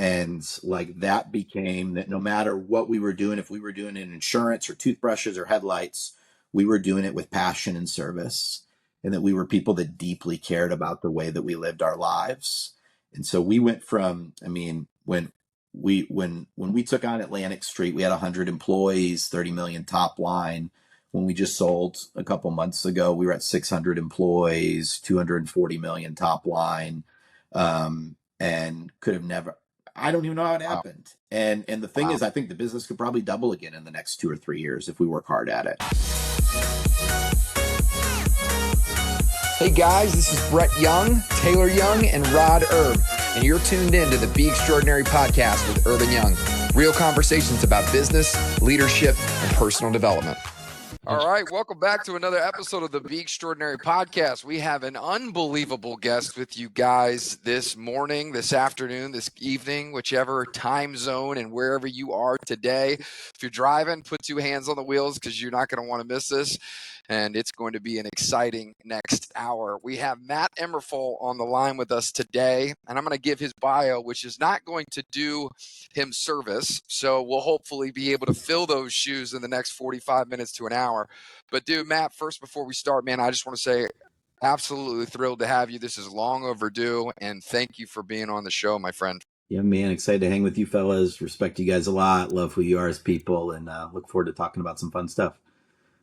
And like that became that no matter what we were doing, if we were doing it in insurance or toothbrushes or headlights, we were doing it with passion and service, and that we were people that deeply cared about the way that we lived our lives. And so we went from, I mean, when we took on Atlantic Street, we had 100 employees, 30 million top line. When we just sold a couple months ago, we were at 600 employees, 240 million top line, and could have never. I don't even know how it happened. And the thing is, I think the business could probably double again in the next 2 or 3 years if we work hard at it. Hey guys, this is Brett Young, Taylor Young, and Rod Erb, and you're tuned in to the Be Extraordinary podcast with Erb and Young. Real conversations about business, leadership, and personal development. All right, welcome back to another episode of the Be Extraordinary podcast. We have an unbelievable guest with you guys this morning, this afternoon, this evening, whichever time zone and wherever you are today. If you're driving, put 2 hands on the wheels because you're not going to want to miss this. And it's going to be an exciting next hour. We have Matt Immerfall on the line with us today, and I'm going to give his bio, which is not going to do him service. So we'll hopefully be able to fill those shoes in the next 45 minutes to an hour. But dude, Matt, first, before we start, man, I just want to say absolutely thrilled to have you. This is long overdue, and thank you for being on the show, my friend. Yeah, man, excited to hang with you fellas. Respect you guys a lot. Love who you are as people, and look forward to talking about some fun stuff.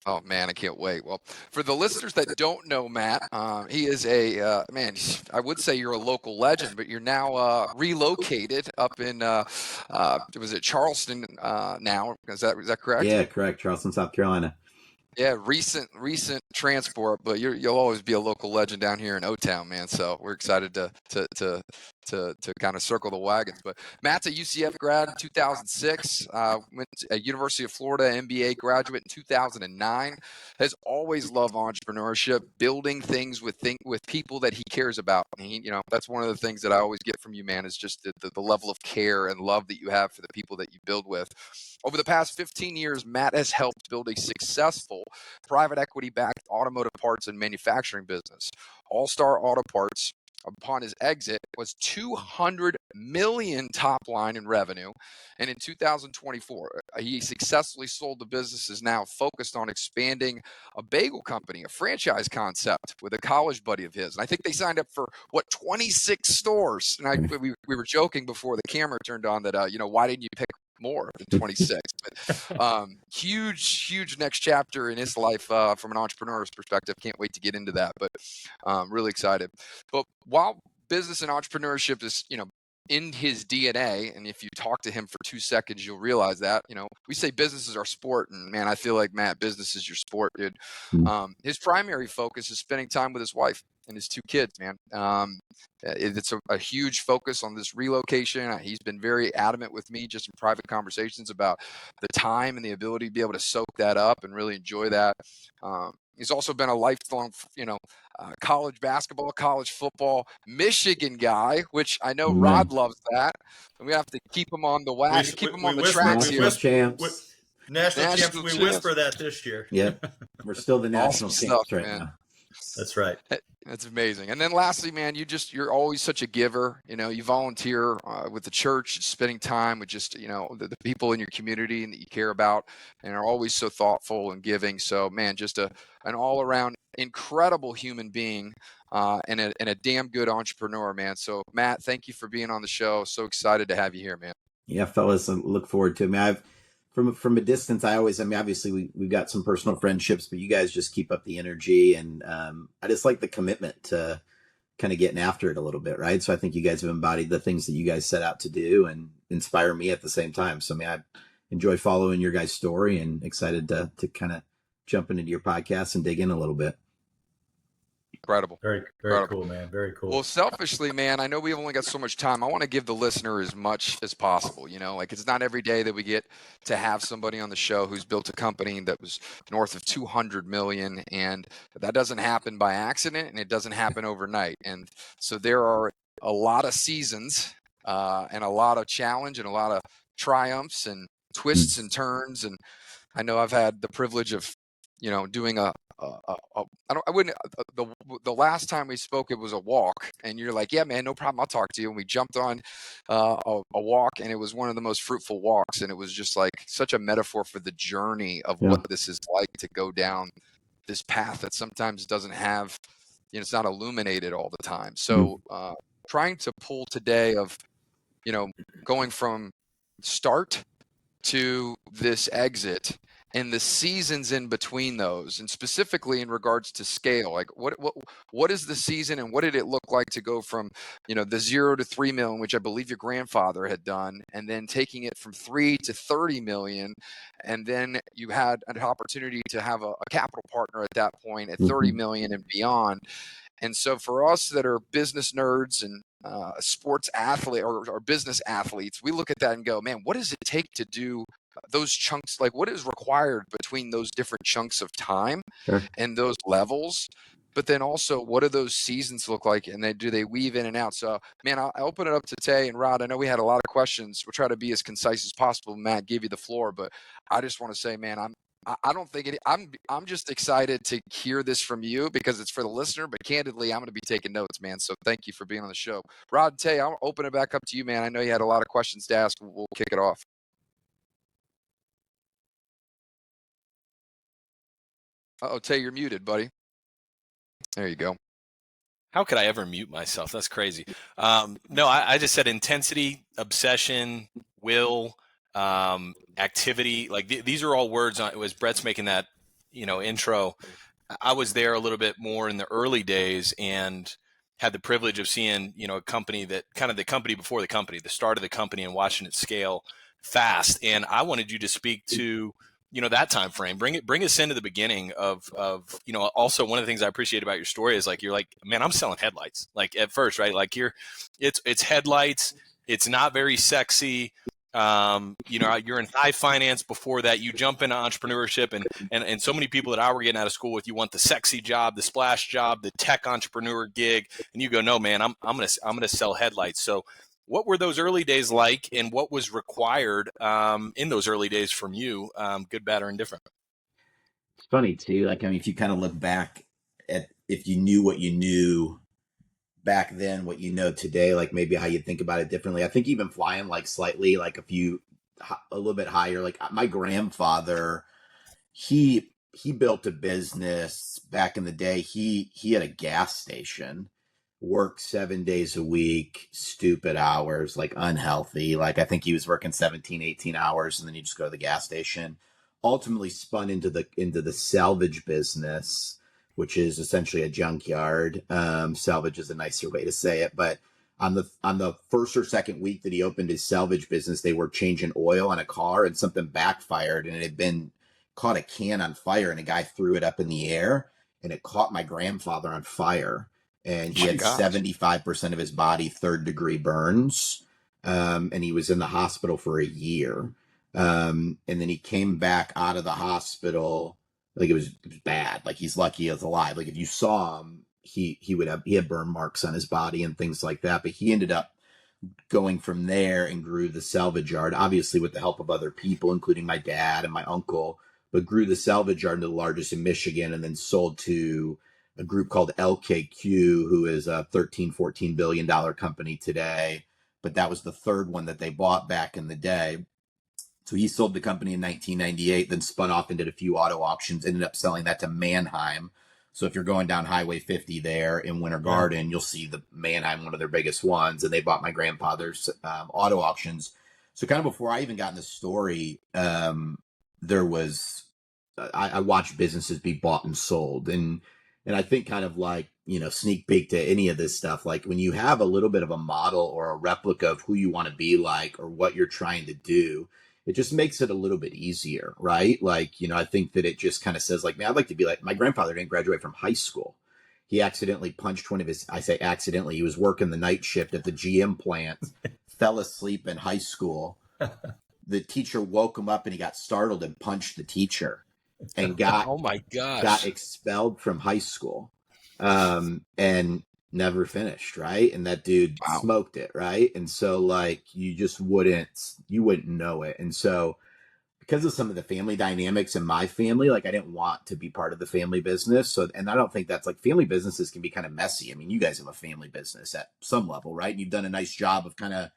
Oh, man, I can't wait. Well, for the listeners that don't know Matt, he is a, man, I would say you're a local legend, but you're now relocated up in, was it Charleston now? Is that correct? Yeah, correct. Charleston, South Carolina. Yeah, recent transport, but you'll always be a local legend down here in O-Town, man. So we're excited to kind of circle the wagons. But Matt's a UCF grad in 2006, went to University of Florida, MBA graduate in 2009. Has always loved entrepreneurship, building things with people that he cares about. And that's one of the things that I always get from you, man, is just the level of care and love that you have for the people that you build with. Over the past 15 years, Matt has helped build a successful private equity-backed automotive parts and manufacturing business. All-Star Auto Parts, upon his exit, was $200 million top line in revenue. And in 2024, he successfully sold the business, is now focused on expanding a bagel company, a franchise concept with a college buddy of his. And I think they signed up for, 26 stores. And we were joking before the camera turned on that, why didn't you pick more than 26? But huge next chapter in his life from an entrepreneur's perspective. Can't wait to get into that, but really excited. But while business and entrepreneurship is in his DNA, and if you talk to him for 2 seconds, you'll realize that we say business is our sport, and man, I feel like, Matt, business is your sport, dude. His primary focus is spending time with his wife and his 2 kids, man. It's a huge focus on this relocation. He's been very adamant with me just in private conversations about the time and the ability to be able to soak that up and really enjoy that. He's also been a lifelong, college basketball, college football, Michigan guy, which I know Rod loves that. And we have to keep him on the wagon, keep him on the tracks here. National champs. We whisper that this year. Yeah, we're still the national champs right now. That's right. That's amazing. And then lastly, man, you're always such a giver. You volunteer with the church, spending time with just, the people in your community and that you care about, and are always so thoughtful and giving. So, man, just an all around incredible human being and a damn good entrepreneur, man. So, Matt, thank you for being on the show. So excited to have you here, man. Yeah, fellas, I look forward to it. I mean, from a distance, obviously we've got some personal friendships, but you guys just keep up the energy, and I just like the commitment to kind of getting after it a little bit, right? So I think you guys have embodied the things that you guys set out to do and inspire me at the same time. So I enjoy following your guys' story and excited to kind of jump into your podcast and dig in a little bit. Incredible. Very Incredible. Cool, man. Very cool. Well, selfishly, man, I know we've only got so much time. I want to give the listener as much as possible. It's not every day that we get to have somebody on the show who's built a company that was north of 200 million. And that doesn't happen by accident, and it doesn't happen overnight. And so there are a lot of seasons and a lot of challenge and a lot of triumphs and twists and turns. And I know I've had the privilege of doing a I wouldn't. The last time we spoke, it was a walk, and you're like, yeah, man, no problem, I'll talk to you. And we jumped on a walk, and it was one of the most fruitful walks, and it was just like such a metaphor for the journey of Yeah. what this is like to go down this path that sometimes doesn't have, it's not illuminated all the time. So trying to pull today of, going from start to this exit and the seasons in between those, and specifically in regards to scale, like what is the season and what did it look like to go from the 0 to 3 million, which I believe your grandfather had done, and then taking it from 3 to 30 million, and then you had an opportunity to have a capital partner at that point at 30 million and beyond. And so for us that are business nerds and sports athlete or business athletes, we look at that and go, man, what does it take to do those chunks? Like, what is required between those different chunks of time and those levels? But then also, what do those seasons look like? And then do they weave in and out? So, man, I'll open it up to Tay and Rod. I know we had a lot of questions. We'll try to be as concise as possible. Matt, give you the floor, but I just want to say, man, I don't think it. I'm just excited to hear this from you because it's for the listener. But candidly, I'm going to be taking notes, man. So thank you for being on the show, Rod and Tay. I'll open it back up to you, man. I know you had a lot of questions to ask. We'll kick it off. Uh-oh, Tay, you're muted, buddy. There you go. How could I ever mute myself? That's crazy. No, I just said intensity, obsession, will, activity. Like these are all words. As Brett's making that, intro, I was there a little bit more in the early days and had the privilege of seeing, a company that kind of the company before the company, the start of the company, and watching it scale fast. And I wanted you to speak to, that time frame. Bring us into the beginning of, also one of the things I appreciate about your story is like, you're like, man, I'm selling headlights. Like at first, right? Like it's headlights. It's not very sexy. You're in high finance before that. You jump into entrepreneurship, and so many people that I were getting out of school with, you want the sexy job, the splash job, the tech entrepreneur gig, and you go, no, man, I'm gonna sell headlights. So, what were those early days like, and what was required in those early days from you, good, bad, or indifferent? It's funny too. Like, I mean, if you kind of look back at if you knew what you knew back then, what you know today, like maybe how you think about it differently. I think even flying like slightly, like a little bit higher. Like my grandfather, he built a business back in the day. He had a gas station, worked 7 days a week, stupid hours, like unhealthy. Like I think he was working 17, 18 hours, and then you just go to the gas station. Ultimately spun into the salvage business, which is essentially a junkyard. Salvage is a nicer way to say it, but on the first or second week that he opened his salvage business, they were changing oil on a car, and something backfired, and it had been caught a can on fire, and a guy threw it up in the air, and it caught my grandfather on fire, and he had 75% of his body third-degree burns, and he was in the hospital for a year. And then he came back out of the hospital. Like it was bad. Like he's lucky he was alive. Like if you saw him, he had burn marks on his body and things like that. But he ended up going from there and grew the salvage yard, obviously with the help of other people, including my dad and my uncle, but grew the salvage yard into the largest in Michigan, and then sold to a group called LKQ, who is a $13-14 billion company today. But that was the third one that they bought back in the day. So he sold the company in 1998, then spun off and did a few auto auctions, ended up selling that to Mannheim. So if you're going down Highway 50 there in Winter Garden, you'll see the Mannheim, one of their biggest ones. And they bought my grandfather's auto auctions. So kind of before I even got in the story, there was, I watched businesses be bought and sold. And I think kind of like, sneak peek to any of this stuff, like when you have a little bit of a model or a replica of who you want to be like or what you're trying to do, it just makes it a little bit easier, right? Like, I think that it just kind of says like, man, I'd like to be like, my grandfather didn't graduate from high school. He accidentally punched one of his, I say accidentally, he was working the night shift at the GM plant, fell asleep in high school. The teacher woke him up and he got startled and punched the teacher and got, oh my gosh, got expelled from high school. And never finished, right? And that dude smoked it, right? And so like you wouldn't know it. And so because of some of the family dynamics in my family, like I didn't want to be part of the family business. So, and I don't think that's like, family businesses can be kind of messy. I mean, you guys have a family business at some level, right? And you've done a nice job of kind of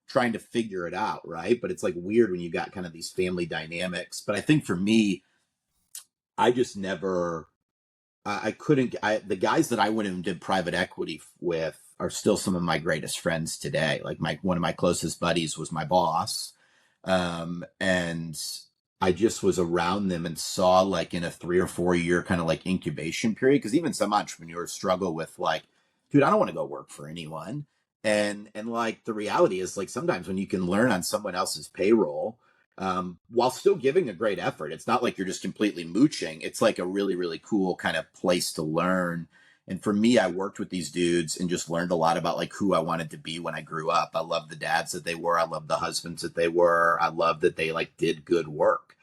trying to figure it out, right? But it's like weird when you got kind of these family dynamics. But I think for me, I just never, I couldn't, the guys that I went and did private equity with are still some of my greatest friends today. Like one of my closest buddies was my boss. And I just was around them and saw like in a 3 or 4 year kind of like incubation period. Cause even some entrepreneurs struggle with like, dude, I don't want to go work for anyone. And like the reality is like sometimes when you can learn on someone else's payroll, while still giving a great effort, it's not like you're just completely mooching. It's like a really, really cool kind of place to learn. And for me, I worked with these dudes and just learned a lot about like who I wanted to be when I grew up. I love the dads that they were. I love the husbands that they were. I love that they like did good work.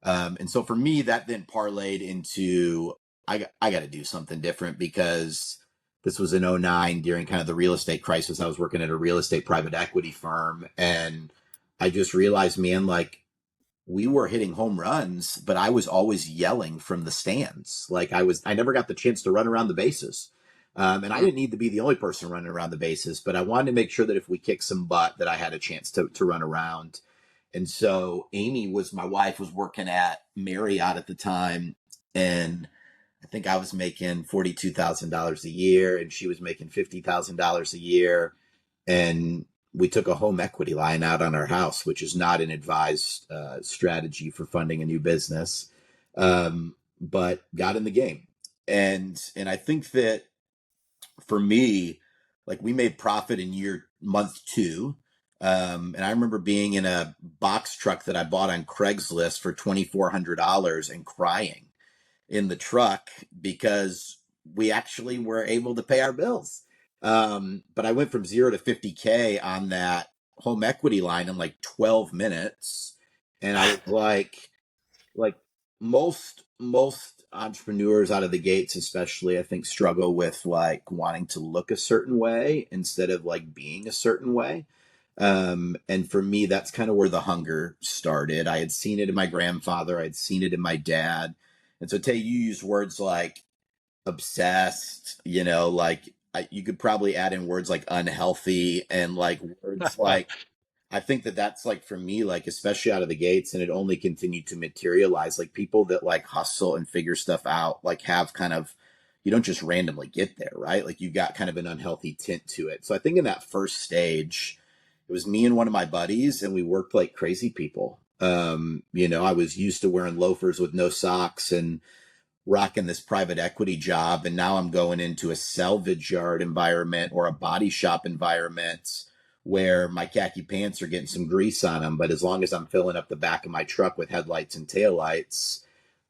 And so for me, that then parlayed into, I got to do something different because this was in '09 during kind of the real estate crisis. I was working at a real estate private equity firm. And I just realized, man, like we were hitting home runs, but I was always yelling from the stands. Like I never got the chance to run around the bases. And I didn't need to be the only person running around the bases, but I wanted to make sure that if we kicked some butt, that I had a chance to run around. And so Amy was, my wife was working at Marriott at the time. And I think I was making $42,000 a year and she was making $50,000 a year. And we took a home equity line out on our house, which is not an advised strategy for funding a new business, but got in the game. And I think that for me, like we made profit in month 2. And I remember being in a box truck that I bought on Craigslist for $2,400 and crying in the truck because we actually were able to pay our bills. But I went from 0 to 50K on that home equity line in like 12 minutes. And I was like most entrepreneurs out of the gates, especially, I think struggle with like wanting to look a certain way instead of like being a certain way. And for me, that's kind of where the hunger started. I had seen it in my grandfather. I'd seen it in my dad. And so Tay, you use words like obsessed, like you could probably add in words like unhealthy and like words like, I think that that's like for me, like especially out of the gates, and it only continued to materialize. Like people that like hustle and figure stuff out, like have kind of, you don't just randomly get there, right? Like you got kind of an unhealthy tint to it. So I think in that first stage, it was me and one of my buddies, and we worked like crazy people. I was used to wearing loafers with no socks and rocking this private equity job, and now I'm going into a salvage yard environment or a body shop environment where my khaki pants are getting some grease on them, but as long as I'm filling up the back of my truck with headlights and taillights,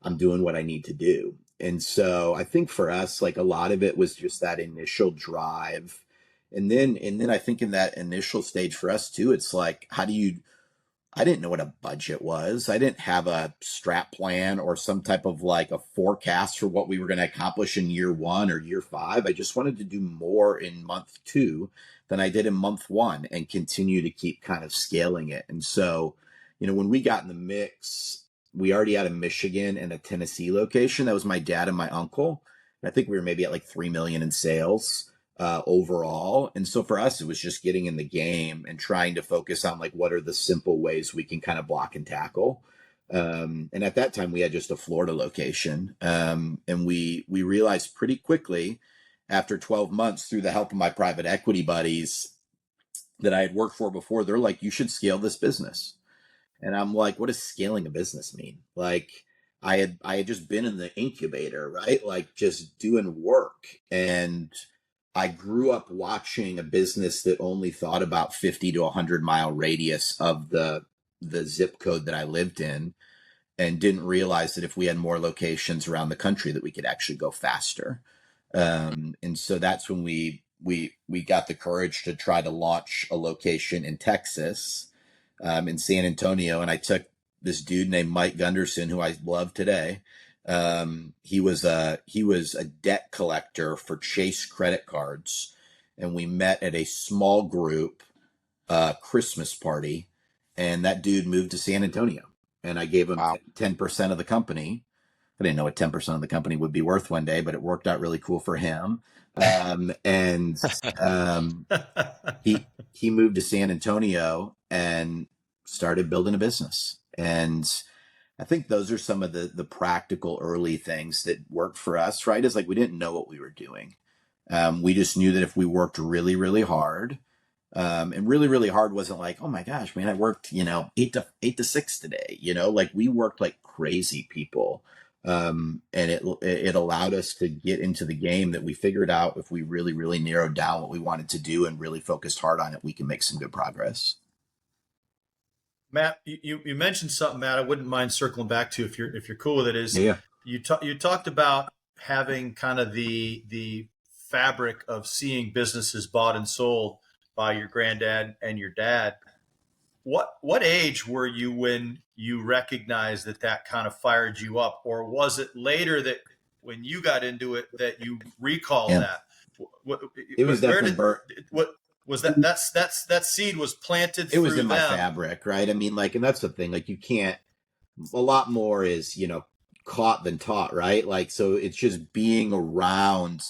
I'm doing what I need to do. And so I think for us, like a lot of it was just that initial drive. And then I think in that initial stage for us too, it's like, I didn't know what a budget was. I didn't have a strat plan or some type of like a forecast for what we were going to accomplish in year 1 or year 5. I just wanted to do more in month 2 than I did in month 1 and continue to keep kind of scaling it. And so, when we got in the mix, we already had a Michigan and a Tennessee location. That was my dad and my uncle. And I think we were maybe at like 3 million in sales overall. And so for us, it was just getting in the game and trying to focus on like, what are the simple ways we can kind of block and tackle. And at that time we had just a Florida location. And we realized pretty quickly after 12 months through the help of my private equity buddies that I had worked for before, they're like, you should scale this business. And I'm like, what does scaling a business mean? Like I had just been in the incubator, right? Like just doing work. And I grew up watching a business that only thought about 50 to 100 mile radius of the zip code that I lived in, and didn't realize that if we had more locations around the country that we could actually go faster. And so that's when we got the courage to try to launch a location in Texas, in San Antonio. And I took this dude named Mike Gunderson, who I love today. He was a debt collector for Chase credit cards. And we met at a small group, Christmas party. And that dude moved to San Antonio. and I gave him Wow. 10% of the company. I didn't know what 10% of the company would be worth one day, but it worked out really cool for him. And he moved to San Antonio and started building a business. And I think those are some of the practical early things that worked for us, right? Is like we didn't know what we were doing. We just knew that if we worked really, really hard, and really, really hard wasn't like, oh my gosh, man, I worked, 8 to 6 today, like we worked like crazy people. And it allowed us to get into the game that we figured out if we really, really narrowed down what we wanted to do and really focused hard on it, we can make some good progress. Matt, you mentioned something, Matt. I wouldn't mind circling back to if you're cool with it. Is Yeah. you talked about having kind of the fabric of seeing businesses bought and sold by your granddad and your dad. What age were you when you recognized that kind of fired you up, or was it later that when you got into it that you recall that? It was definitely what was that seed was planted. It was through in my them. fabric, right? I mean, like, and that's the thing. Like, you can't. A lot more is caught than taught, right? Like, so it's just being around.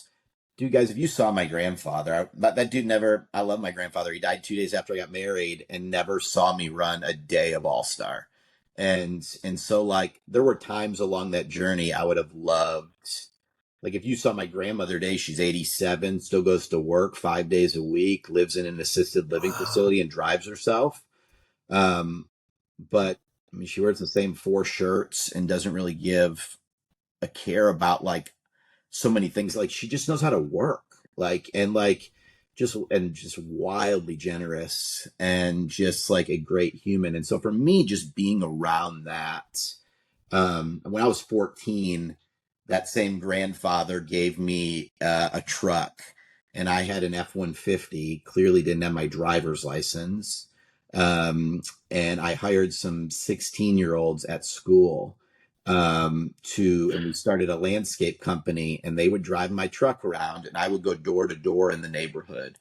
Dude, guys, if you saw my grandfather, that dude never. I love my grandfather. He died 2 days after I got married, and never saw me run a day of All Star. And so like there were times along that journey I would have loved. Like if you saw my grandmother today, she's 87, still goes to work 5 days a week, lives in an assisted living facility and drives herself. But I mean, she wears the same 4 shirts and doesn't really give a care about like so many things. Like she just knows how to work, just wildly generous and just like a great human. And so for me, just being around that, when I was 14, that same grandfather gave me a truck, and I had an F-150, clearly didn't have my driver's license. And I hired some 16-year-olds at school, and we started a landscape company, and they would drive my truck around, and I would go door to door in the neighborhood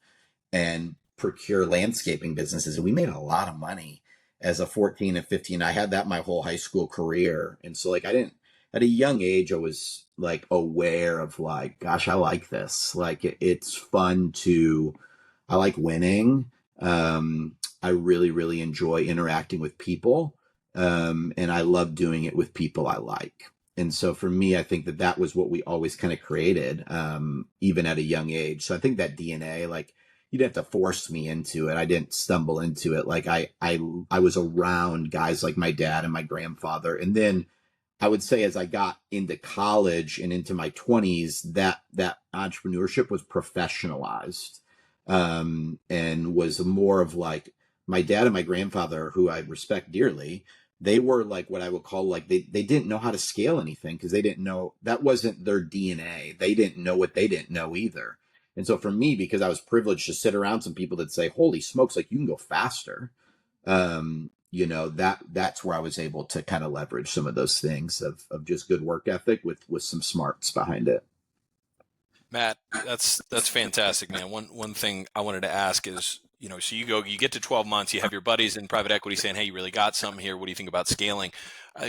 and procure landscaping businesses. And we made a lot of money as a 14 and 15. I had that my whole high school career. And so like at a young age, I was like aware of like, gosh, I like this. Like it's fun I like winning. I really, really enjoy interacting with people. And I love doing it with people I like. And so for me, I think that was what we always kind of created, even at a young age. So I think that DNA, like, you didn't have to force me into it. I didn't stumble into it. Like I was around guys like my dad and my grandfather. And then I would say as I got into college and into my 20s, that entrepreneurship was professionalized, and was more of like my dad and my grandfather, who I respect dearly. They were like what I would call like they didn't know how to scale anything because they didn't know, that wasn't their DNA. They didn't know what they didn't know either. And so for me, because I was privileged to sit around some people that say, holy smokes, like you can go faster. That's where I was able to kind of leverage some of those things of just good work ethic with some smarts behind it. Matt, that's fantastic, man. One thing I wanted to ask is, so you get to 12 months, you have your buddies in private equity saying, hey, you really got something here. What do you think about scaling?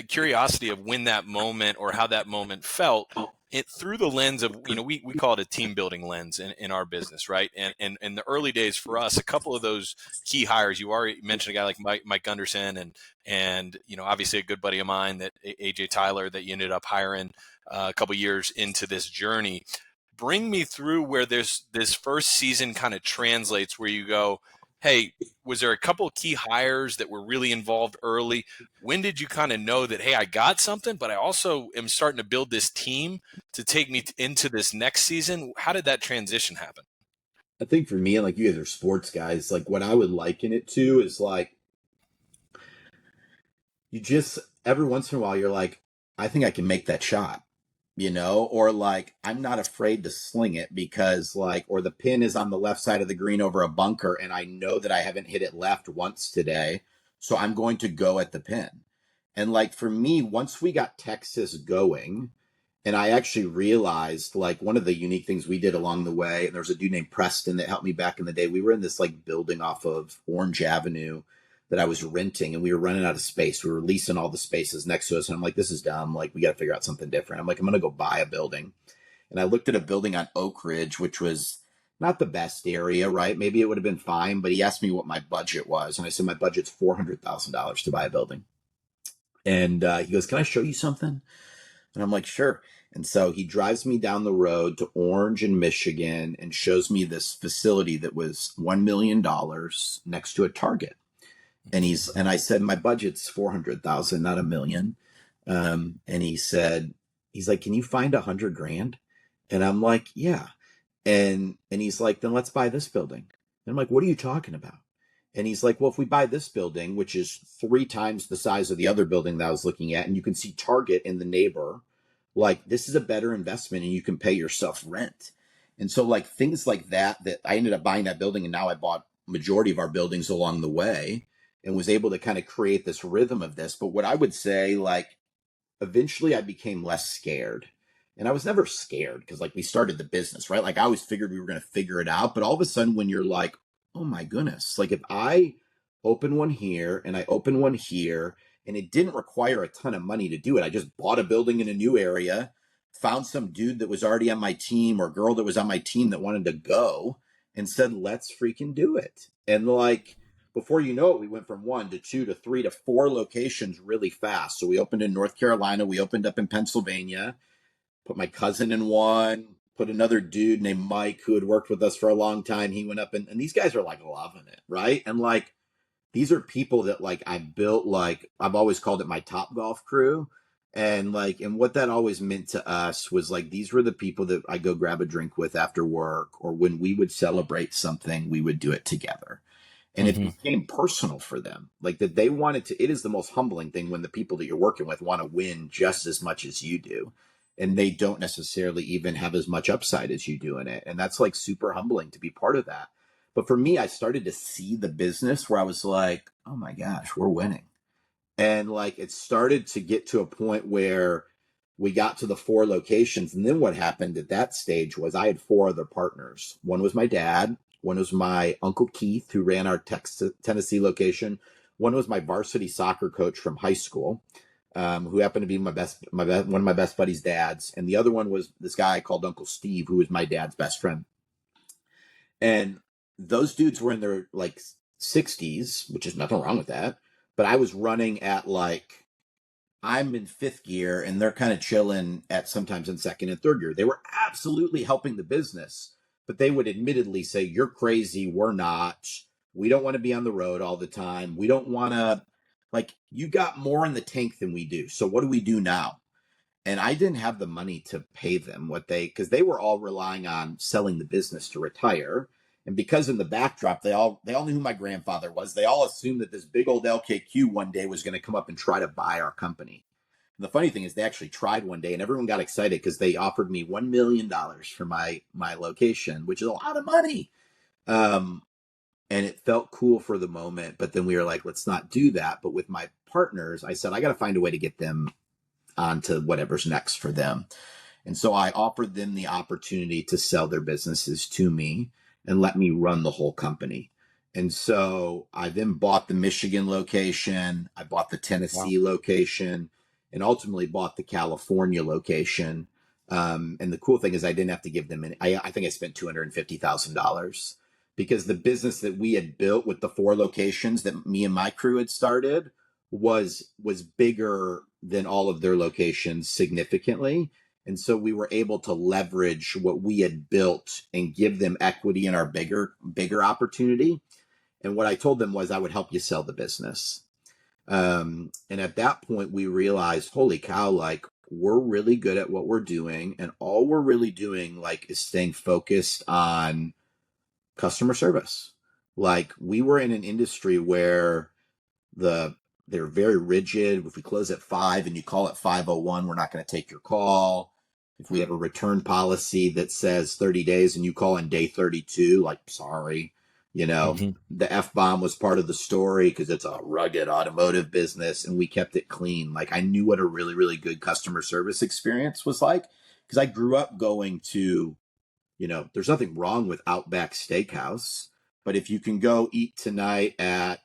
Curiosity of when that moment or how that moment felt it through the lens of, we call it a team building lens in our business, right? And in the early days for us, a couple of those key hires, you already mentioned a guy like Mike Gunderson and obviously a good buddy of mine, that AJ Tyler, that you ended up hiring a couple years into this journey. Bring me through where this first season kind of translates, where you go, hey, was there a couple of key hires that were really involved early? When did you kind of know that, hey, I got something, but I also am starting to build this team to take me into this next season? How did that transition happen? I think for me, and like you guys are sports guys, like what I would liken it to is like, you just, every once in a while, you're like, I think I can make that shot. Or like, I'm not afraid to sling it because like, or the pin is on the left side of the green over a bunker and I know that I haven't hit it left once today. So I'm going to go at the pin. And like, for me, once we got Texas going, and I actually realized like one of the unique things we did along the way, and there was a dude named Preston that helped me back in the day. We were in this like building off of Orange Avenue, that I was renting, and we were running out of space. We were leasing all the spaces next to us. And I'm like, this is dumb. Like, we got to figure out something different. I'm like, I'm going to go buy a building. And I looked at a building on Oak Ridge, which was not the best area, right? Maybe it would have been fine, but he asked me what my budget was. And I said, my budget's $400,000 to buy a building. And he goes, can I show you something? And I'm like, sure. And so he drives me down the road to Orange in Michigan and shows me this facility that was $1 million next to a Target. And I said, my budget's 400,000, not $1 million. And he's like, can you find $100,000? And I'm like, yeah. And he's like, then let's buy this building. And I'm like, what are you talking about? And he's like, well, if we buy this building, which is 3 times the size of the other building that I was looking at, and you can see Target in the neighbor, like, this is a better investment and you can pay yourself rent. And so, like, things like that I ended up buying that building, and now I bought majority of our buildings along the way and was able to kind of create this rhythm of this. But what I would say, like, eventually I became less scared. And I was never scared because, like, we started the business, right? Like, I always figured we were going to figure it out. But all of a sudden, when you're like, oh my goodness, like, if I open one here and I open one here, and it didn't require a ton of money to do it. I just bought a building in a new area, found some dude that was already on my team or girl that was on my team that wanted to go, and said, let's freaking do it. And, like, before you know it, we went from 1 to 2 to 3 to 4 locations really fast. So we opened in North Carolina. We opened up in Pennsylvania, put my cousin in one, put another dude named Mike who had worked with us for a long time. He went up, and these guys are, like, loving it, right? And, like, these are people that, like, I built, like, I've always called it my Top Golf crew. And, like, and what that always meant to us was, like, these were the people that I go grab a drink with after work, or when we would celebrate something, we would do it together. And it became personal for them, like, that they wanted to. It is the most humbling thing when the people that you're working with want to win just as much as you do. And they don't necessarily even have as much upside as you do in it. And that's, like, super humbling to be part of that. But for me, I started to see the business where I was like, oh my gosh, we're winning. And, like, it started to get to a point where we got to the 4 locations. And then what happened at that stage was I had 4 other partners. One was my dad. One was my Uncle Keith, who ran our Tennessee location. One was my varsity soccer coach from high school, who happened to be one of my best buddies' dads. And the other one was this guy called Uncle Steve, who was my dad's best friend. And those dudes were in their, like, 60s, which is nothing wrong with that. But I was running at, like, I'm in 5th gear, and they're kind of chilling at sometimes in 2nd and 3rd gear. They were absolutely helping the business, but they would admittedly say, you're crazy. We're not. We don't want to be on the road all the time. We don't want to, like, you got more in the tank than we do. So what do we do now? And I didn't have the money to pay them because they were all relying on selling the business to retire. And because in the backdrop, they all knew who my grandfather was. They all assumed that this big old LKQ one day was going to come up and try to buy our company. And the funny thing is, they actually tried one day, and everyone got excited because they offered me $1 million for my location, which is a lot of money. And it felt cool for the moment, but then we were like, let's not do that. But with my partners, I said, I got to find a way to get them onto whatever's next for them. And so I offered them the opportunity to sell their businesses to me and let me run the whole company. And so I then bought the Michigan location, I bought the Tennessee location, and ultimately bought the California location. And the cool thing is I didn't have to give them any. I think I spent $250,000 because the business that we had built with the 4 locations that me and my crew had started was bigger than all of their locations significantly. And so we were able to leverage what we had built and give them equity in our bigger opportunity. And what I told them was I would help you sell the business. And at that point, we realized, holy cow, like, we're really good at what we're doing. And all we're really doing, like, is staying focused on customer service. Like, we were in an industry where they're very rigid. If we close at 5 and you call at 5:01, we're not going to take your call. If we have a return policy that says 30 days and you call on day 32, like, sorry, the F-bomb was part of the story because it's a rugged automotive business, and we kept it clean. Like, I knew what a really, really good customer service experience was like because I grew up going to, there's nothing wrong with Outback Steakhouse, but if you can go eat tonight at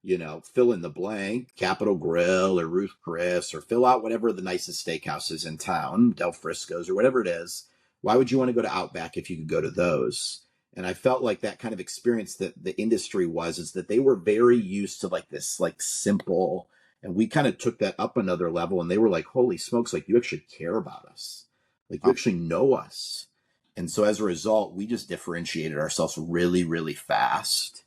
fill in the blank, Capitol Grill or Ruth Chris, or fill out whatever the nicest steakhouse is in town, Del Frisco's or whatever it is. Why would you want to go to Outback if you could go to those? And I felt like that kind of experience that the industry is that they were very used to like this, like simple, and we kind of took that up another level and they were like, holy smokes, like you actually care about us. Like you actually know us. And so as a result, we just differentiated ourselves really, really fast.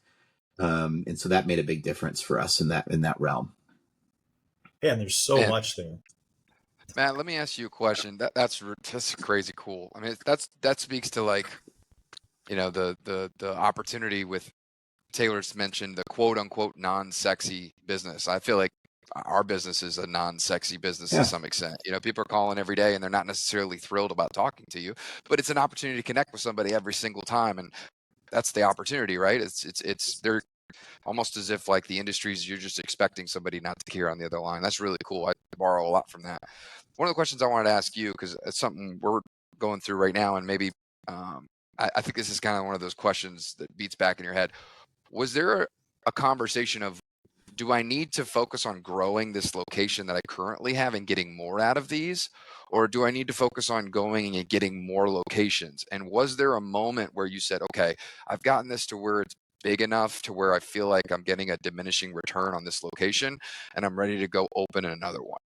And so that made a big difference for us in that realm. Yeah, and there's so much there. Matt, let me ask you a question. That's crazy cool. I mean, that speaks to like, the opportunity with Taylor's mentioned the quote unquote non-sexy business. I feel like our business is a non-sexy business to some extent. People are calling every day and they're not necessarily thrilled about talking to you, but it's an opportunity to connect with somebody every single time, and that's the opportunity, right? It's they're almost as if like the industries you're just expecting somebody not to hear on the other line. That's really cool. I borrow a lot from that. One of the questions I wanted to ask you, because it's something we're going through right now, and maybe I think this is kind of one of those questions that beats back in your head. Was there a conversation of, do I need to focus on growing this location that I currently have and getting more out of these? Or do I need to focus on going and getting more locations? And was there a moment where you said, okay, I've gotten this to where it's big enough to where I feel like I'm getting a diminishing return on this location and I'm ready to go open another one?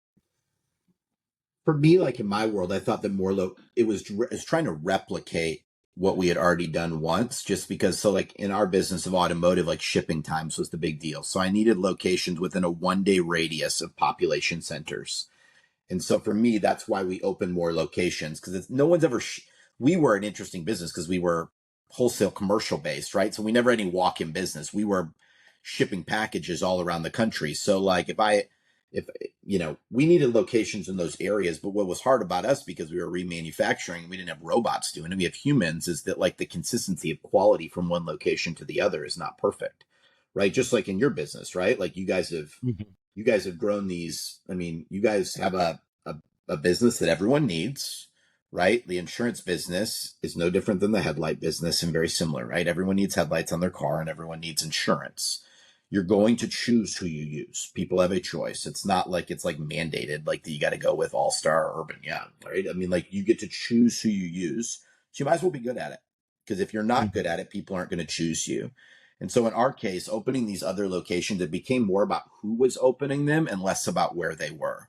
For me, like in my world, I thought that it was trying to replicate what we had already done once, just because, so like in our business of automotive, like shipping times was the big deal. So I needed locations within a 1-day radius of population centers. And so for me, that's why we opened more locations, because no one's ever, we were an interesting business because we were wholesale commercial based, right? So we never had any walk-in business. We were shipping packages all around the country. So like if we needed locations in those areas, but what was hard about us, because we were remanufacturing, we didn't have robots doing it, we have humans, is that like the consistency of quality from one location to the other is not perfect, right? Just like in your business, right? Like you guys have grown these. I mean, you guys have a business that everyone needs, right? The insurance business is no different than the headlight business and very similar, right? Everyone needs headlights on their car and everyone needs insurance. You're going to choose who you use. People have a choice. It's not like it's like mandated, like that you got to go with All-Star or Urban Young, right? I mean, like you get to choose who you use. So you might as well be good at it. Because if you're not good at it, people aren't going to choose you. And so in our case, opening these other locations, it became more about who was opening them and less about where they were.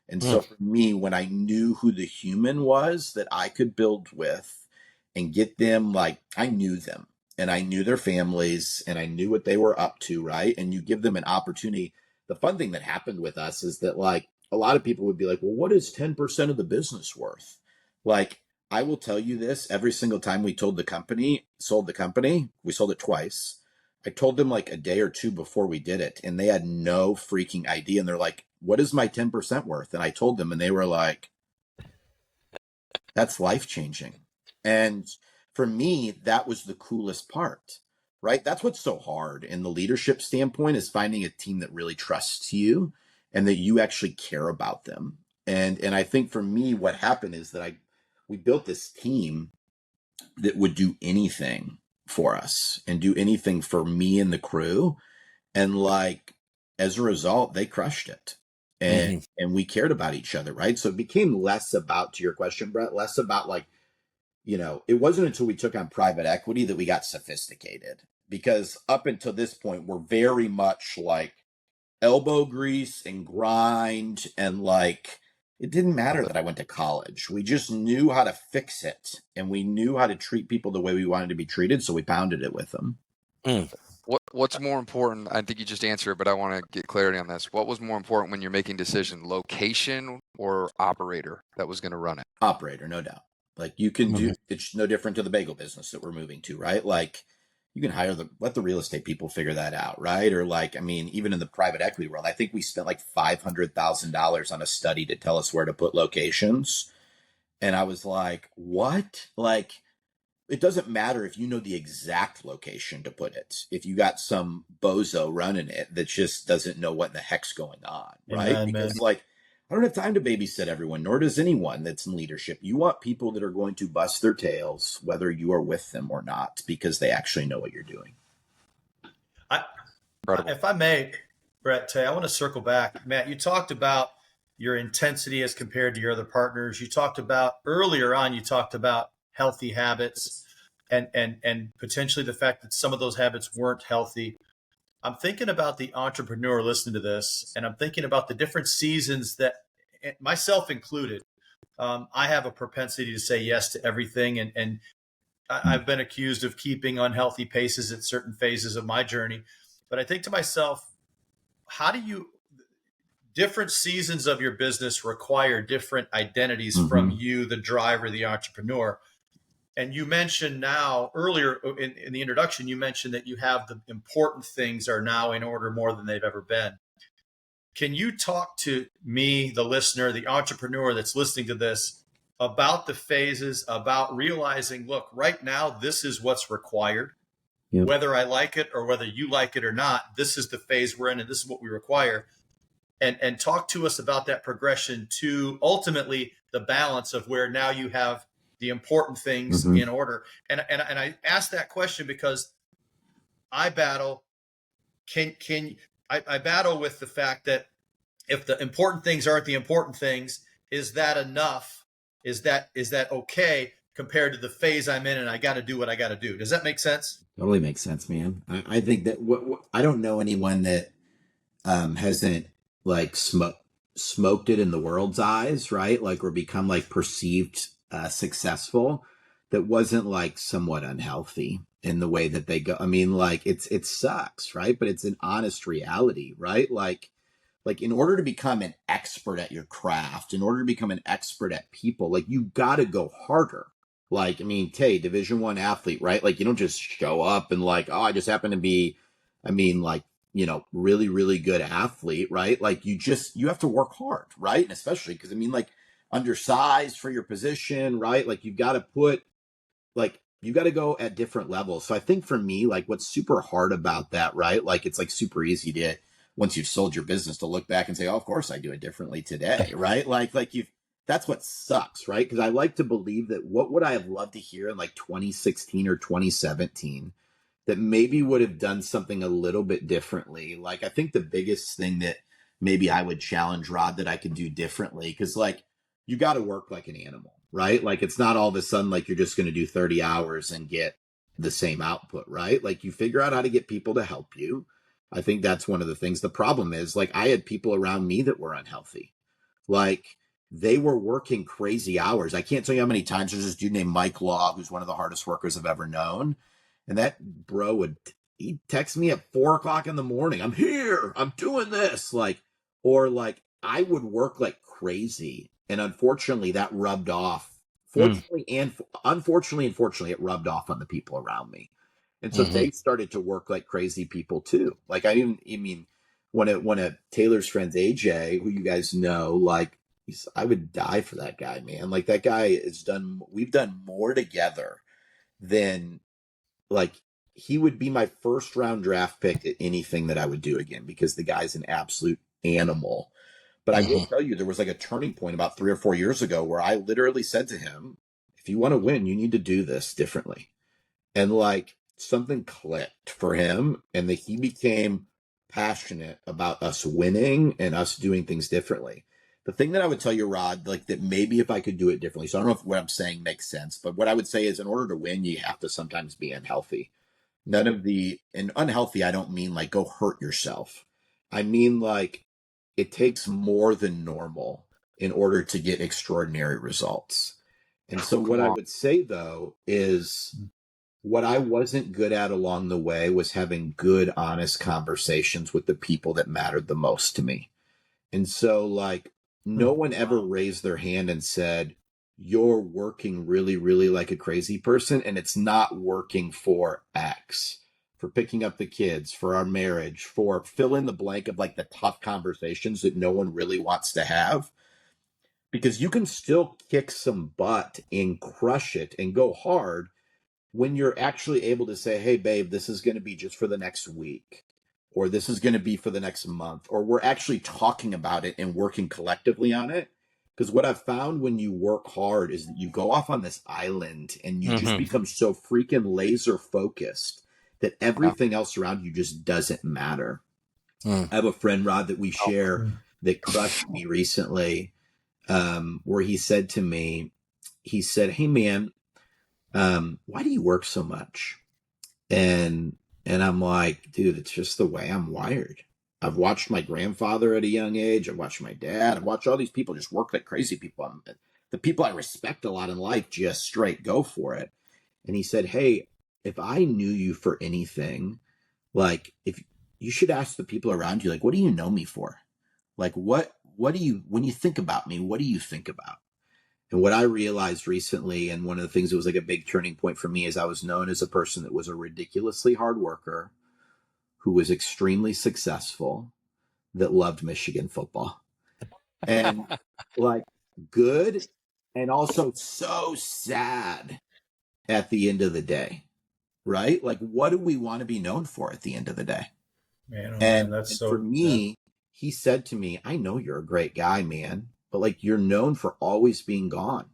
And so for me, when I knew who the human was that I could build with and get them, like I knew them and I knew their families and I knew what they were up to, right? And you give them an opportunity. The fun thing that happened with us is that like a lot of people would be like, well, what is 10% of the business worth? Like, I will tell you this, every single time we sold the company, we sold it twice. I told them like a day or two before we did it, and they had no freaking idea. And they're like, what is my 10% worth? And I told them, and they were like, that's life changing. And for me, that was the coolest part, right? That's what's so hard in the leadership standpoint, is finding a team that really trusts you and that you actually care about them. And I think for me, what happened is that we built this team that would do anything for us and do anything for me and the crew. And like, as a result, they crushed it. And we cared about each other, right? So it became less about, to your question, Brett, less about like, it wasn't until we took on private equity that we got sophisticated, because up until this point, we're very much like elbow grease and grind, and like, it didn't matter that I went to college. We just knew how to fix it, and we knew how to treat people the way we wanted to be treated, so we pounded it with them. What's more important? I think you just answered it, but I want to get clarity on this. What was more important when you're making decision, location or operator that was going to run it? Operator, no doubt. Like you can do, it's no different to the bagel business that we're moving to, right? Like you can let the real estate people figure that out, right? Or like, I mean, even in the private equity world, I think we spent like $500,000 on a study to tell us where to put locations. And I was like, what? Like, it doesn't matter if you know the exact location to put it, if you got some bozo running it that just doesn't know what the heck's going on, right? Amen, because man. like, I don't have time to babysit everyone, nor does anyone that's in leadership. You want people that are going to bust their tails, whether you are with them or not, because they actually know what you're doing. If I may, Brett, Tay, I want to circle back. Matt, you talked about your intensity as compared to your other partners. You talked about earlier on, you talked about healthy habits and potentially the fact that some of those habits weren't healthy. I'm thinking about the entrepreneur listening to this, and I'm thinking about the different seasons that, myself included, I have a propensity to say yes to everything. And I've been accused of keeping unhealthy paces at certain phases of my journey. But I think to myself, how do you, different seasons of your business require different identities from you, the driver, the entrepreneur. And you mentioned now earlier in the introduction, you mentioned that you have the important things are now in order more than they've ever been. Can you talk to me, the listener, the entrepreneur that's listening to this, about the phases, about realizing, look, right now, this is what's required. Yep. Whether I like it or whether you like it or not, this is the phase we're in and this is what we require. And talk to us about that progression to ultimately the balance of where now you have the important things in order. And I ask that question because I battle. I battle with the fact that if the important things aren't the important things, is that enough? Is that okay compared to the phase I'm in and I got to do what I got to do? Does that make sense? Totally makes sense, man. I think that I don't know anyone that hasn't like smoked it in the world's eyes, right? Like, or become like perceived successful that wasn't like somewhat unhealthy in the way that they go. I mean, like it sucks, right? But it's an honest reality, right? Like in order to become an expert at your craft, in order to become an expert at people, like you got to go harder. Like, I mean, Tay, Division I athlete, right? Like you don't just show up and like, oh, I just happen to be, I mean, like, you know, really, really good athlete, right? Like you have to work hard, right? And especially because I mean, like undersized for your position, right? Like you got to go at different levels. So I think for me, like what's super hard about that, right? Like it's like super easy to, once you've sold your business, to look back and say, oh, of course I do it differently today, right? That's what sucks, right? Because I like to believe that what would I have loved to hear in like 2016 or 2017 that maybe would have done something a little bit differently. Like, I think the biggest thing that maybe I would challenge Rod that I could do differently, because like you got to work like an animal, right? Like it's not all of a sudden like you're just going to do 30 hours and get the same output, right? Like you figure out how to get people to help you. I think that's one of the things. The problem is like I had people around me that were unhealthy. Like they were working crazy hours. I can't tell you how many times there's this dude named Mike Law, who's one of the hardest workers I've ever known. And that bro he'd text me at 4:00 in the morning. I'm here. I'm doing this. Or I would work like crazy. And unfortunately that rubbed off. Fortunately and unfortunately and fortunately, it rubbed off on the people around me. And so they started to work like crazy people too. Like I mean, one of Taylor's friends, AJ, who you guys know, like I would die for that guy, man. Like that guy we've done more together than like he would be my first round draft pick at anything that I would do again, because the guy's an absolute animal. But I will tell you, there was like a turning point about 3 or 4 years ago where I literally said to him, if you want to win, you need to do this differently. And like something clicked for him, and that he became passionate about us winning and us doing things differently. The thing that I would tell you, Rod, like that maybe if I could do it differently. So I don't know if what I'm saying makes sense, but what I would say is in order to win, you have to sometimes be unhealthy. And unhealthy, I don't mean like go hurt yourself. I mean like it takes more than normal in order to get extraordinary results. And so what I would say though is what I wasn't good at along the way was having good, honest conversations with the people that mattered the most to me. And so like no one ever raised their hand and said, you're working really, really like a crazy person, and it's not working for X, for picking up the kids, for our marriage, for fill in the blank of like the tough conversations that no one really wants to have. Because you can still kick some butt and crush it and go hard when you're actually able to say, hey, babe, this is going to be just for the next week, or this is going to be for the next month, or we're actually talking about it and working collectively on it. Because what I've found when you work hard is that you go off on this island and you just become so freaking laser focused that everything else around you just doesn't matter. Mm. I have a friend, Rod, that we share that crushed me recently, where he said to me, he said, "Hey man, why do you work so much?" And I'm like, dude, it's just the way I'm wired. I've watched my grandfather at a young age. I've watched my dad. I've watched all these people just work like crazy people. The people I respect a lot in life just straight go for it. And he said, hey, if I knew you for anything, like if you should ask the people around you, like, what do you know me for? Like, what do you, when you think about me, what do you think about? And what I realized recently, and one of the things that was like a big turning point for me, is I was known as a person that was a ridiculously hard worker, who was extremely successful, that loved Michigan football. And like good and also so sad at the end of the day, right? Like, what do we want to be known for at the end of the day? Man, oh man, And, that's and for so. Yeah. me, he said to me, I know you're a great guy, man, but like you're known for always being gone.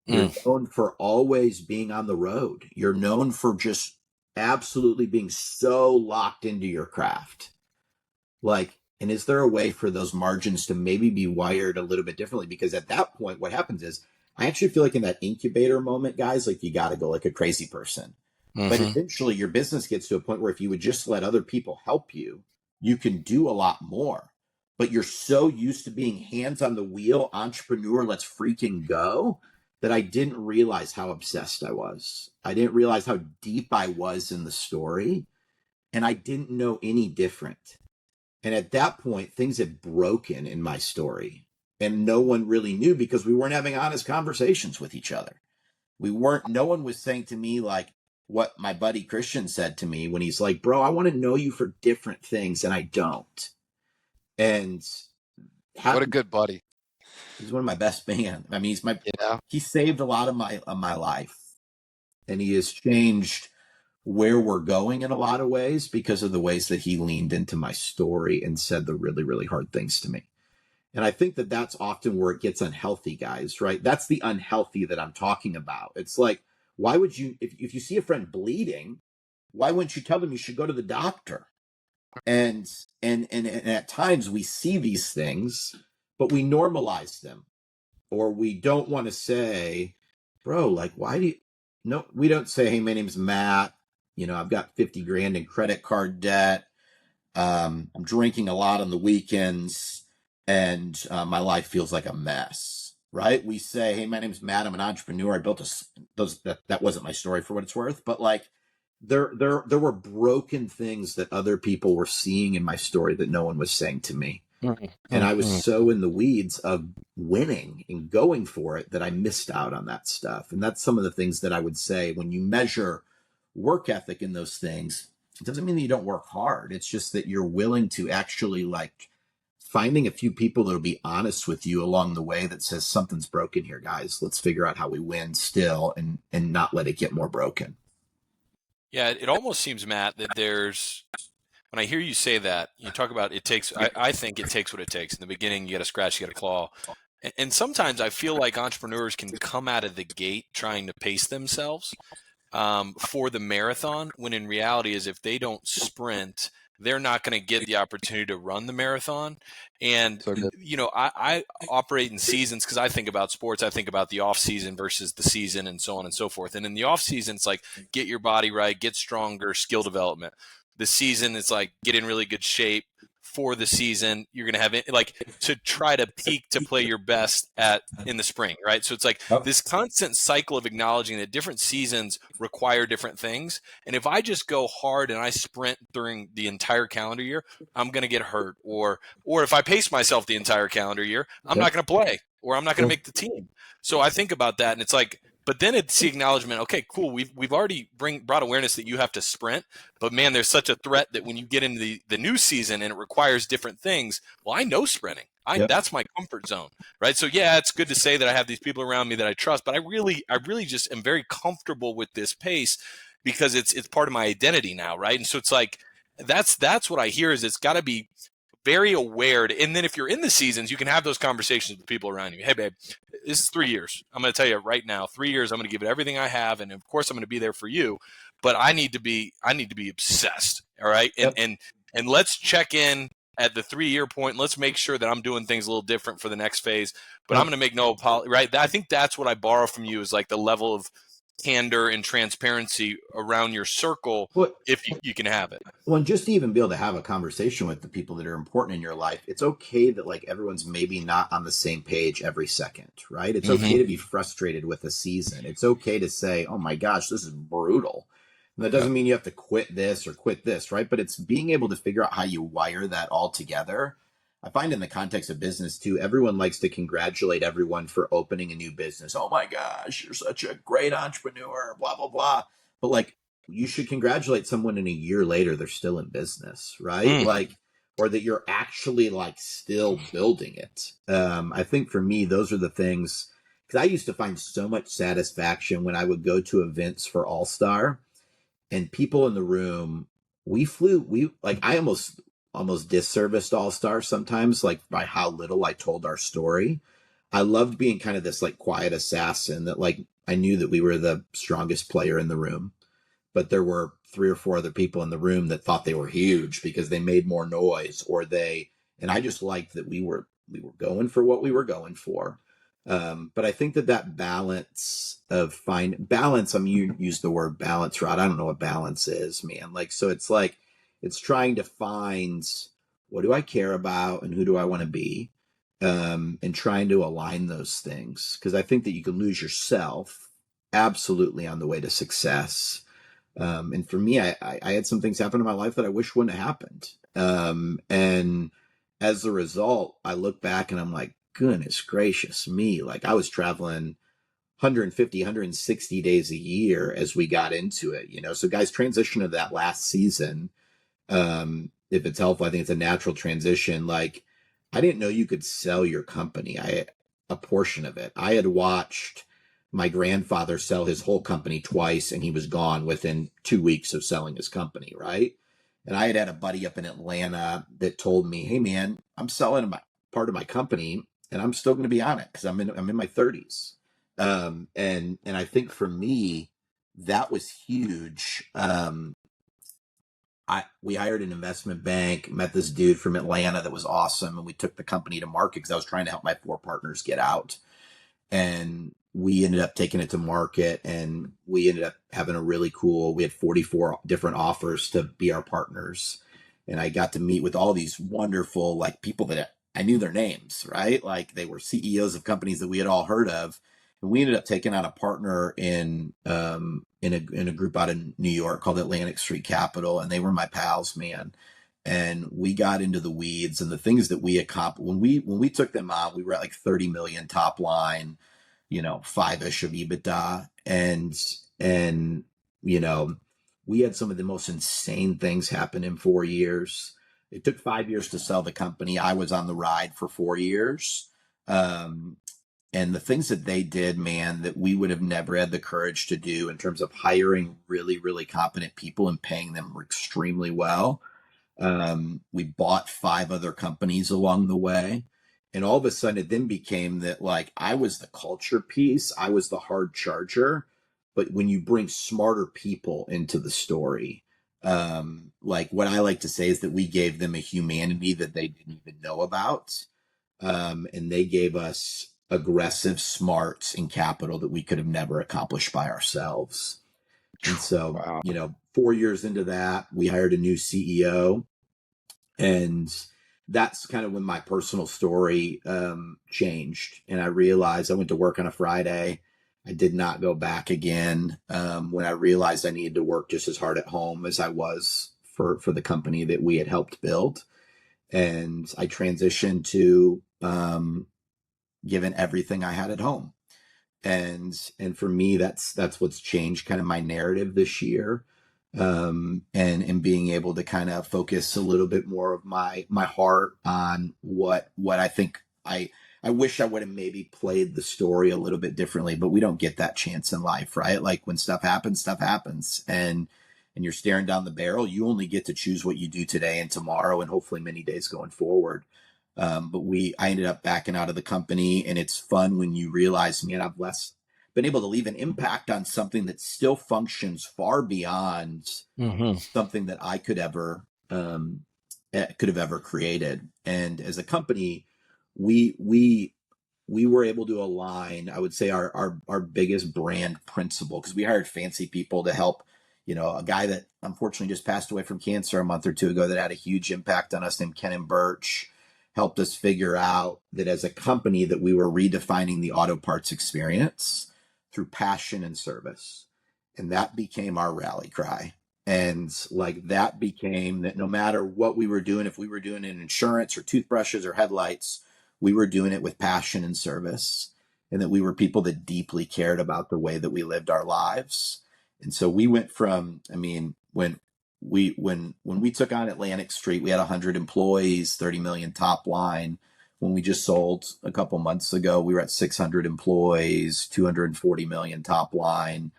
You're Mm. known for always being on the road. You're known for just absolutely being so locked into your craft. Like, and is there a way for those margins to maybe be wired a little bit differently? Because at that point, what happens is I actually feel like in that incubator moment, guys, like you got to go like a crazy person. But Mm-hmm. eventually your business gets to a point where if you would just let other people help you, you can do a lot more. But you're so used to being hands on the wheel, entrepreneur, let's freaking go, that I didn't realize how obsessed I was. I didn't realize how deep I was in the story. And I didn't know any different. And at that point, things had broken in my story. And no one really knew because we weren't having honest conversations with each other. No one was saying to me like what my buddy Christian said to me when he's like, bro, I want to know you for different things and I don't. And What a having, good buddy. he's one of my best man. I mean, You know? he saved a lot of my life, and he has changed where we're going in a lot of ways because of the ways that he leaned into my story and said the really, really hard things to me. And I think that that's often where it gets unhealthy, guys, right? That's the unhealthy that I'm talking about. It's like, why would you, if you see a friend bleeding, why wouldn't you tell them you should go to the doctor? And at times we see these things, but we normalize them, or we don't want to say, bro, like, why do you, no, we don't say, hey, my name's Matt. You know, I've got 50 grand in credit card debt. I'm drinking a lot on the weekends, and my life feels like a mess. Right? We say, "Hey, my name's Matt. I'm an entrepreneur. I built that wasn't my story for what it's worth, but like there were broken things that other people were seeing in my story that no one was saying to me, and I was Mm-hmm. so in the weeds of winning and going for it that I missed out on that stuff. And that's some of the things that I would say when you measure work ethic in those things. It doesn't mean that you don't work hard. It's just that you're willing to actually like finding a few people that'll be honest with you along the way that says something's broken here, guys. Let's figure out how we win still and not let it get more broken. Yeah, it almost seems, Matt, that there's when I hear you say that, you talk about it takes, I think it takes what it takes. In the beginning, you got to scratch, you got to claw. And sometimes I feel like entrepreneurs can come out of the gate trying to pace themselves for the marathon, when in reality is if they don't sprint, they're not going to get the opportunity to run the marathon. And, So good. you know, I operate in seasons because I think about sports. I think about the off season versus the season and so on and so forth. And in the off season, it's like get your body right, get stronger, skill development. The season is like get in really good shape for the season. You're going to have it like to try to peak to play your best at in the spring, right? So it's like this constant cycle of acknowledging that different seasons require different things. And if I just go hard and I sprint during the entire calendar year, I'm going to get hurt. Or if I pace myself the entire calendar year, I'm not going to play or I'm not going to make the team. So I think about that and it's like, but then it's the acknowledgement. Okay, cool. We've already brought awareness that you have to sprint, but man, there's such a threat that when you get into the new season and it requires different things. Well, I know sprinting. That's my comfort zone, right? So yeah, it's good to say that I have these people around me that I trust, but I really just am very comfortable with this pace because it's part of my identity now, right? And so it's like that's what I hear is it's got to be very aware. And then if you're in the seasons, you can have those conversations with people around you. Hey, babe, this is 3 years. I'm going to tell you right now, 3 years, I'm going to give it everything I have. And of course I'm going to be there for you, but I need to be obsessed. All right. And and let's check in at the 3-year point. Let's make sure that I'm doing things a little different for the next phase, but I'm going to make no apology, right? I think that's what I borrow from you, is like the level of candor and transparency around your circle, Well, if you can have it. Well, and just to even be able to have a conversation with the people that are important in your life, it's okay that like everyone's maybe not on the same page every second, right? It's okay to be frustrated with a season. It's okay to say, "Oh my gosh, this is brutal." And that doesn't mean you have to quit this or quit this, right? But it's being able to figure out how you wire that all together. I find in the context of business too, everyone likes to congratulate everyone for opening a new business. Oh my gosh, you're such a great entrepreneur, blah, blah, blah. But like, you should congratulate someone and a year later they're still in business, right? Like, or that you're actually like still building it. I think for me, those are the things, because I used to find so much satisfaction when I would go to events for All Star and people in the room. We like, I almost disserviced All Star sometimes, like by how little I told our story. I loved being kind of this like quiet assassin that like I knew that we were the strongest player in the room, but there were 3 or 4 other people in the room that thought they were huge because they made more noise, and I just liked that we were going for what we were going for. But I think that balance of balance, I mean, you use the word balance, Rod. I don't know what balance is, man. Like, so it's like, it's trying to find, what do I care about and who do I want to be? And trying to align those things. Cause I think that you can lose yourself absolutely on the way to success. And for me, I had some things happen in my life that I wish wouldn't have happened. And as a result, I look back and I'm like, goodness gracious me. Like I was traveling 150, 160 days a year as we got into it, you know? So guys, transition of that last season, if it's helpful, I think it's a natural transition. Like I didn't know you could sell your company. A portion of it, I had watched my grandfather sell his whole company twice and he was gone within 2 weeks of selling his company, right? And I had a buddy up in Atlanta that told me, hey man, I'm selling part of my company and I'm still going to be on it because I'm in my 30s. And I think for me that was huge. We hired an investment bank, met this dude from Atlanta that was awesome, and we took the company to market because I was trying to help my 4 partners get out. And we ended up taking it to market, and we ended up having we had 44 different offers to be our partners. And I got to meet with all these wonderful like people that I knew their names, right? Like they were CEOs of companies that we had all heard of. And we ended up taking on a partner in a group out in New York called Atlantic Street Capital, and they were my pals, man. And we got into the weeds and the things that we accomplished when we took them on. We were at like 30 million top line, 5-ish of EBITDA, and we had some of the most insane things happen in 4 years. It took 5 years to sell the company. I was on the ride for 4 years. And the things that they did, man, that we would have never had the courage to do in terms of hiring really, really competent people and paying them extremely well. We bought 5 other companies along the way. And all of a sudden it then became that like I was the culture piece, I was the hard charger. But when you bring smarter people into the story, like what I like to say is that we gave them a humanity that they didn't even know about. And they gave us aggressive smarts and capital that we could have never accomplished by ourselves. And so, Wow. 4 years into that, we hired a new CEO. And that's kind of when my personal story changed. And I realized I went to work on a Friday. I did not go back again. When I realized I needed to work just as hard at home as I was for the company that we had helped build. And I transitioned to giving everything I had at home. And for me, that's what's changed kind of my narrative this year. And being able to kind of focus a little bit more of my heart on what I think I wish I would have maybe played the story a little bit differently, but we don't get that chance in life, right? Like when stuff happens and you're staring down the barrel, you only get to choose what you do today and tomorrow and hopefully many days going forward. But I ended up backing out of the company, and it's fun when you realize, man, I've been able to leave an impact on something that still functions far beyond something that I could ever could have ever created. And as a company, we were able to align, I would say, our biggest brand principle, because we hired fancy people to help, a guy that unfortunately just passed away from cancer a month or two ago that had a huge impact on us, named Ken Birch, helped us figure out that as a company that we were redefining the auto parts experience through passion and service. And that became our rally cry. And like that became that no matter what we were doing, if we were doing it in insurance or toothbrushes or headlights, we were doing it with passion and service, and that we were people that deeply cared about the way that we lived our lives. And so we went from, when we took on Atlantic Street, we had 100 employees, 30 million top line. When we just sold a couple months ago, we were at 600 employees, 240 million top line,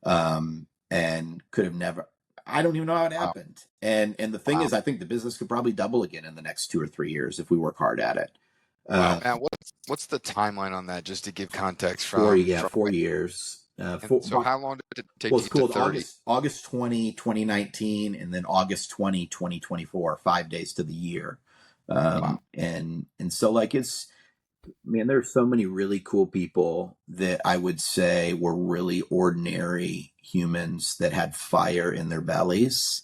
and could have never. I don't even know how it happened. And the thing is, I think the business could probably double again in the next 2 or 3 years if we work hard at it. Wow. Now, what's the timeline on that, just to give context? 4 years. So how long did it take Well, to it's get to called 30? August 20, 2019, and then August 20, 2024, 5 days to the year. Wow. And so like there's so many really cool people that I would say were really ordinary humans that had fire in their bellies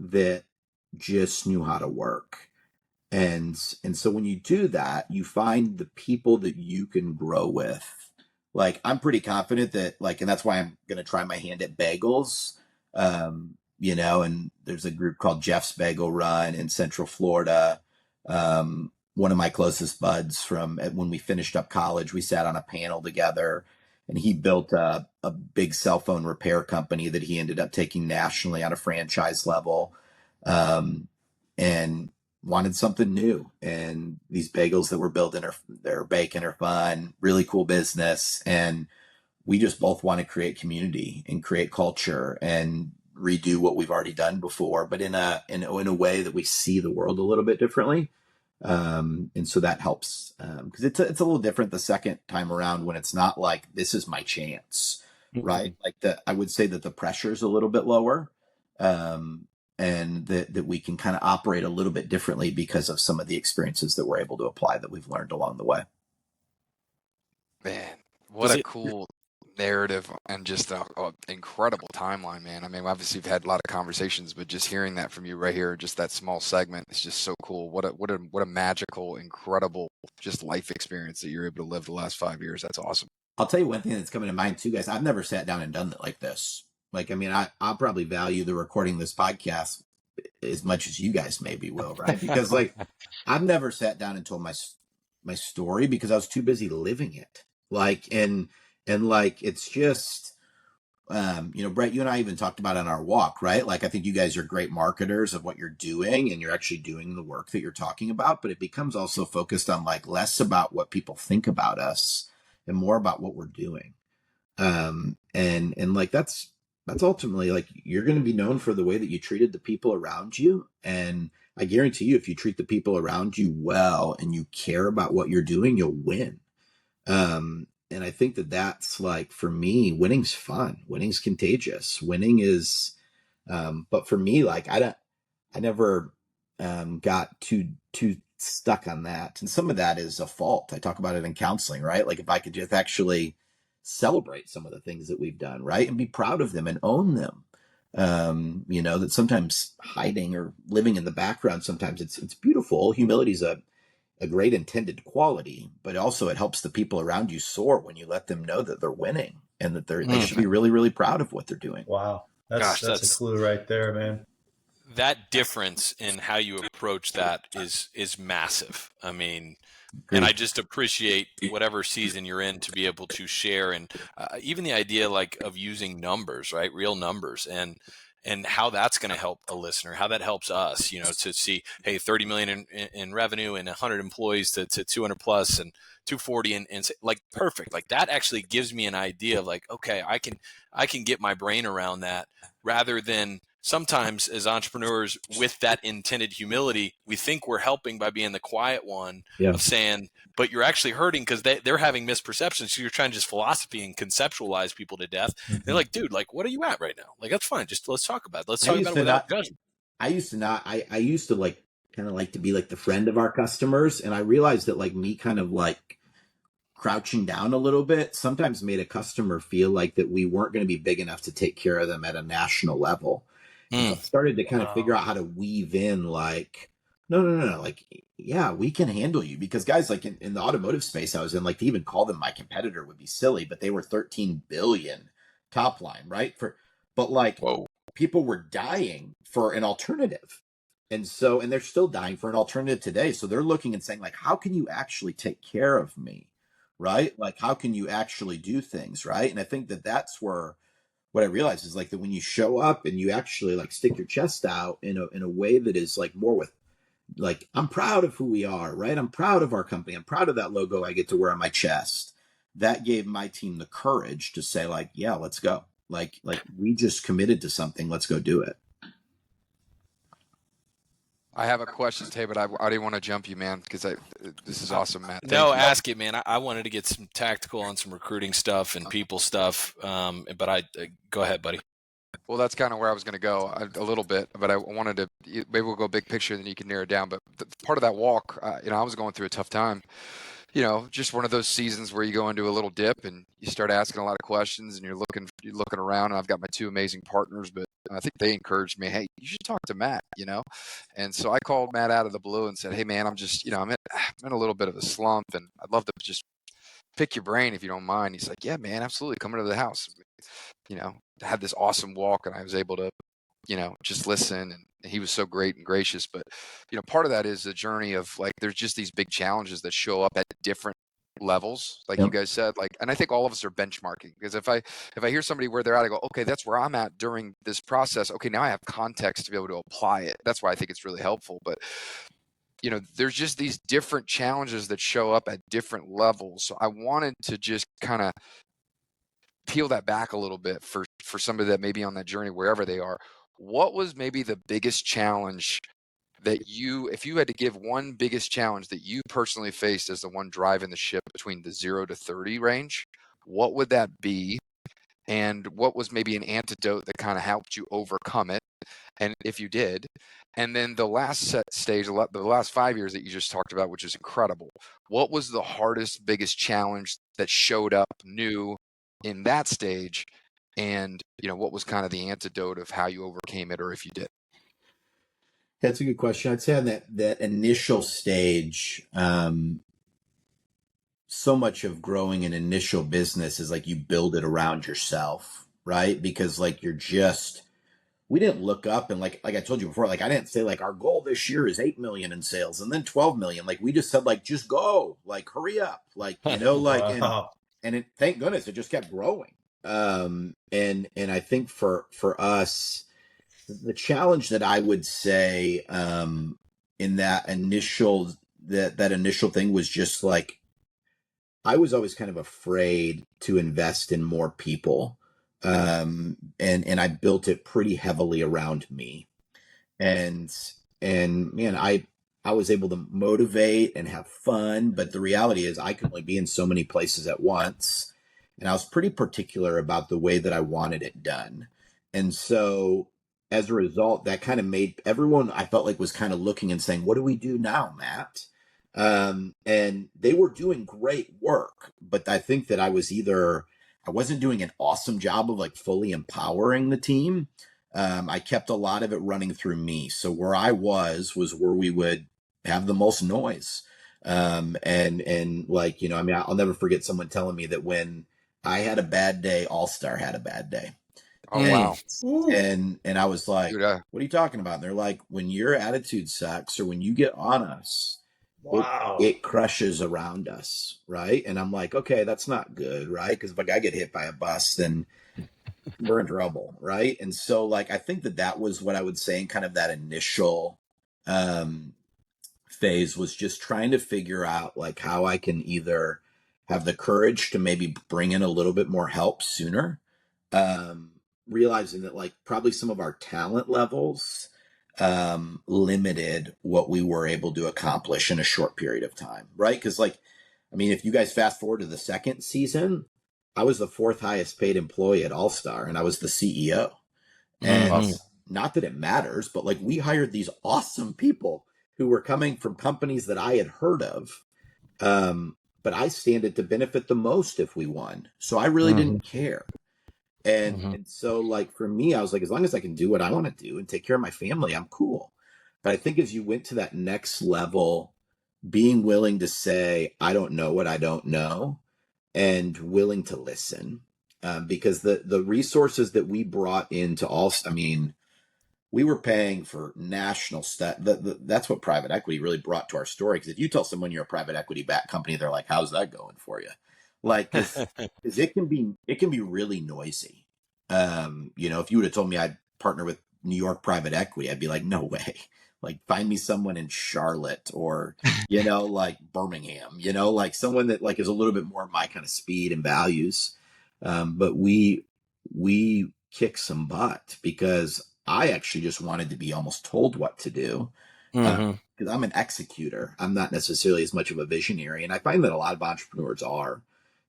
that just knew how to work. And so when you do that, you find the people that you can grow with. Like, I'm pretty confident that, and that's why I'm going to try my hand at bagels. And there's a group called Jeff's Bagel Run in Central Florida. One of my closest buds from when we finished up college, we sat on a panel together, and he built a big cell phone repair company that he ended up taking nationally on a franchise level. And wanted something new, and these bagels that we're building they're baking are fun, really cool business, and we just both want to create community and create culture and redo what we've already done before, but in a way that we see the world a little bit differently. And so that helps, because it's a little different the second time around, when it's not like this is my chance, right? Like I would say that the pressure is a little bit lower. And that we can kind of operate a little bit differently because of some of the experiences that we're able to apply that we've learned along the way. Man, what a cool narrative, and just an incredible timeline, man. Obviously you've had a lot of conversations, but just hearing that from you right here, just that small segment, is just so cool. What a magical, incredible, just life experience that you're able to live the last 5 years. That's awesome. I'll tell you one thing that's coming to mind too, guys. I've never sat down and done it like this. I'll probably value the recording this podcast as much as you guys maybe will, right? Because I've never sat down and told my story because I was too busy living it. It's just, Brett, you and I even talked about on our walk, right? I think you guys are great marketers of what you're doing, and you're actually doing the work that you're talking about, but it becomes also focused on less about what people think about us and more about what we're doing. That's ultimately you're going to be known for the way that you treated the people around you. And I guarantee you, if you treat the people around you well and you care about what you're doing, you'll win. And I think that's for me, winning's fun. Winning's contagious. Winning is, but for me, I never, got too stuck on that. And some of that is a fault. I talk about it in counseling, right? If I could just actually celebrate some of the things that we've done, right? And be proud of them and own them. That sometimes hiding or living in the background, sometimes it's beautiful. Humility is a great intended quality, but also it helps the people around you soar when you let them know that they're winning and that they should be really, really proud of what they're doing. Wow. That's a clue right there, man. That difference in how you approach that is massive. Great. And I just appreciate whatever season you're in to be able to share, and even the idea of using numbers, right? Real numbers, and how that's going to help a listener, how that helps us, to see, hey, 30 million in revenue and 100 employees to 200 plus and 240 and perfect. That actually gives me an idea of okay, I can get my brain around that, rather than sometimes as entrepreneurs with that intended humility, we think we're helping by being the quiet one of saying, but you're actually hurting because they're having misperceptions. So you're trying to just philosophy and conceptualize people to death. Mm-hmm. They're like, dude, what are you at right now? That's fine. Just let's talk about it. Let's talk about it without judgment. I used to kind of like to be like the friend of our customers. And I realized that like me kind of like crouching down a little bit sometimes made a customer feel like that we weren't going to be big enough to take care of them at a national level. And so I started to kind of figure out how to weave in like, no, like, yeah, we can handle you. Because guys, like in the automotive space I was in, like to even call them my competitor would be silly, but they were 13 billion top line, right? But like Whoa. people were dying for an alternative. And so, and they're still dying for an alternative today. So they're looking and saying like, how can you actually take care of me? Right? Like, how can you actually do things? Right. And I think that that's where what I realized is like that when you show up and you actually like stick your chest out in a way that is like more with like, I'm proud of who we are, right? I'm proud of our company. I'm proud of that logo I get to wear on my chest. That gave my team the courage to say like, yeah, let's go. Like we just committed to something. Let's go do it. I have a question, Tay, but I didn't want to jump you, man, because this is awesome, Matt. Thank No, you. ask it, man. I wanted to get some tactical on some recruiting stuff and people stuff. But I go ahead, buddy. Well, that's kind of where I was going to go a little bit, but I wanted to maybe we'll go big picture, and then you can narrow it down. But part of that walk, I was going through a tough time. Just one of those seasons where you go into a little dip and you start asking a lot of questions, and you're looking around. And I've got my two amazing partners, but I think they encouraged me, hey, you should talk to Matt, And so I called Matt out of the blue and said, hey, man, I'm just, I'm in a little bit of a slump, and I'd love to just pick your brain if you don't mind. He's like, yeah, man, absolutely, come into the house. Had this awesome walk, and I was able to, just listen. And he was so great and gracious. But, part of that is the journey of like, there's just these big challenges that show up at different levels, like you guys said, like, and I think all of us are benchmarking, because if I hear somebody where they're at, I go, okay, that's where I'm at during this process. Okay, now I have context to be able to apply it. That's why I think it's really helpful. But there's just these different challenges that show up at different levels. So I wanted to just kind of peel that back a little bit for somebody that may be on that journey wherever they are. What was maybe the biggest challenge that if you had to give one biggest challenge that you personally faced as the one driving the ship between the 0 to 30 range, what would that be? And what was maybe an antidote that kind of helped you overcome it? And if you did, and then the last stage, the last 5 years that you just talked about, which is incredible. What was the hardest, biggest challenge that showed up new in that stage? And, what was kind of the antidote of how you overcame it, or if you did? That's a good question. I'd say on that initial stage, so much of growing an initial business is like you build it around yourself, right? Because like we didn't look up and like I told you before, like I didn't say like our goal this year is 8 million in sales and then 12 million. Like we just said like just go, like hurry up, like like Wow. and it, thank goodness it just kept growing. And I think for us, the challenge that I would say in that initial thing was just like I was always kind of afraid to invest in more people. And I built it pretty heavily around me. And man, I was able to motivate and have fun, but the reality is I could only be in so many places at once. And I was pretty particular about the way that I wanted it done. And so as a result, that kind of made everyone I felt like was kind of looking and saying, what do we do now, Matt? And they were doing great work, but I think that I wasn't doing an awesome job of like fully empowering the team. I kept a lot of it running through me. So where I was where we would have the most noise. And like, I mean, I'll never forget someone telling me that when I had a bad day, All Star had a bad day. Oh, wow. And I was like, Dude, what are you talking about? And they're like, when your attitude sucks or when you get on us, Wow. it crushes around us, right? And I'm like, okay, that's not good, right? Because if I get hit by a bus, then we're in trouble, right? And so, like, I think that was what I would say in kind of that initial phase was just trying to figure out like how I can either have the courage to maybe bring in a little bit more help sooner, realizing that like probably some of our talent levels limited what we were able to accomplish in a short period of time, right? Because like, I mean, if you guys fast forward to the second season, I was the fourth highest paid employee at All Star, and I was the CEO. And not that it matters, but like we hired these awesome people, who were coming from companies that I had heard of. But I stand to benefit the most if we won. So I really didn't care. And so like for me, I was like, as long as I can do what I want to do and take care of my family, I'm cool. But I think as you went to that next level, being willing to say, I don't know what I don't know, and willing to listen. Because the resources that we brought into all, I mean, we were paying for national that's what private equity really brought to our story. Because if you tell someone you're a private equity backed company, they're like, "How's that going for you?" Like, because it can be really noisy. If you would have told me I'd partner with New York private equity, I'd be like, "No way!" Like, find me someone in Charlotte or like Birmingham. Like someone that like is a little bit more my kind of speed and values. But we kick some butt because I actually just wanted to be almost told what to do because I'm an executor. I'm not necessarily as much of a visionary, and I find that a lot of entrepreneurs are.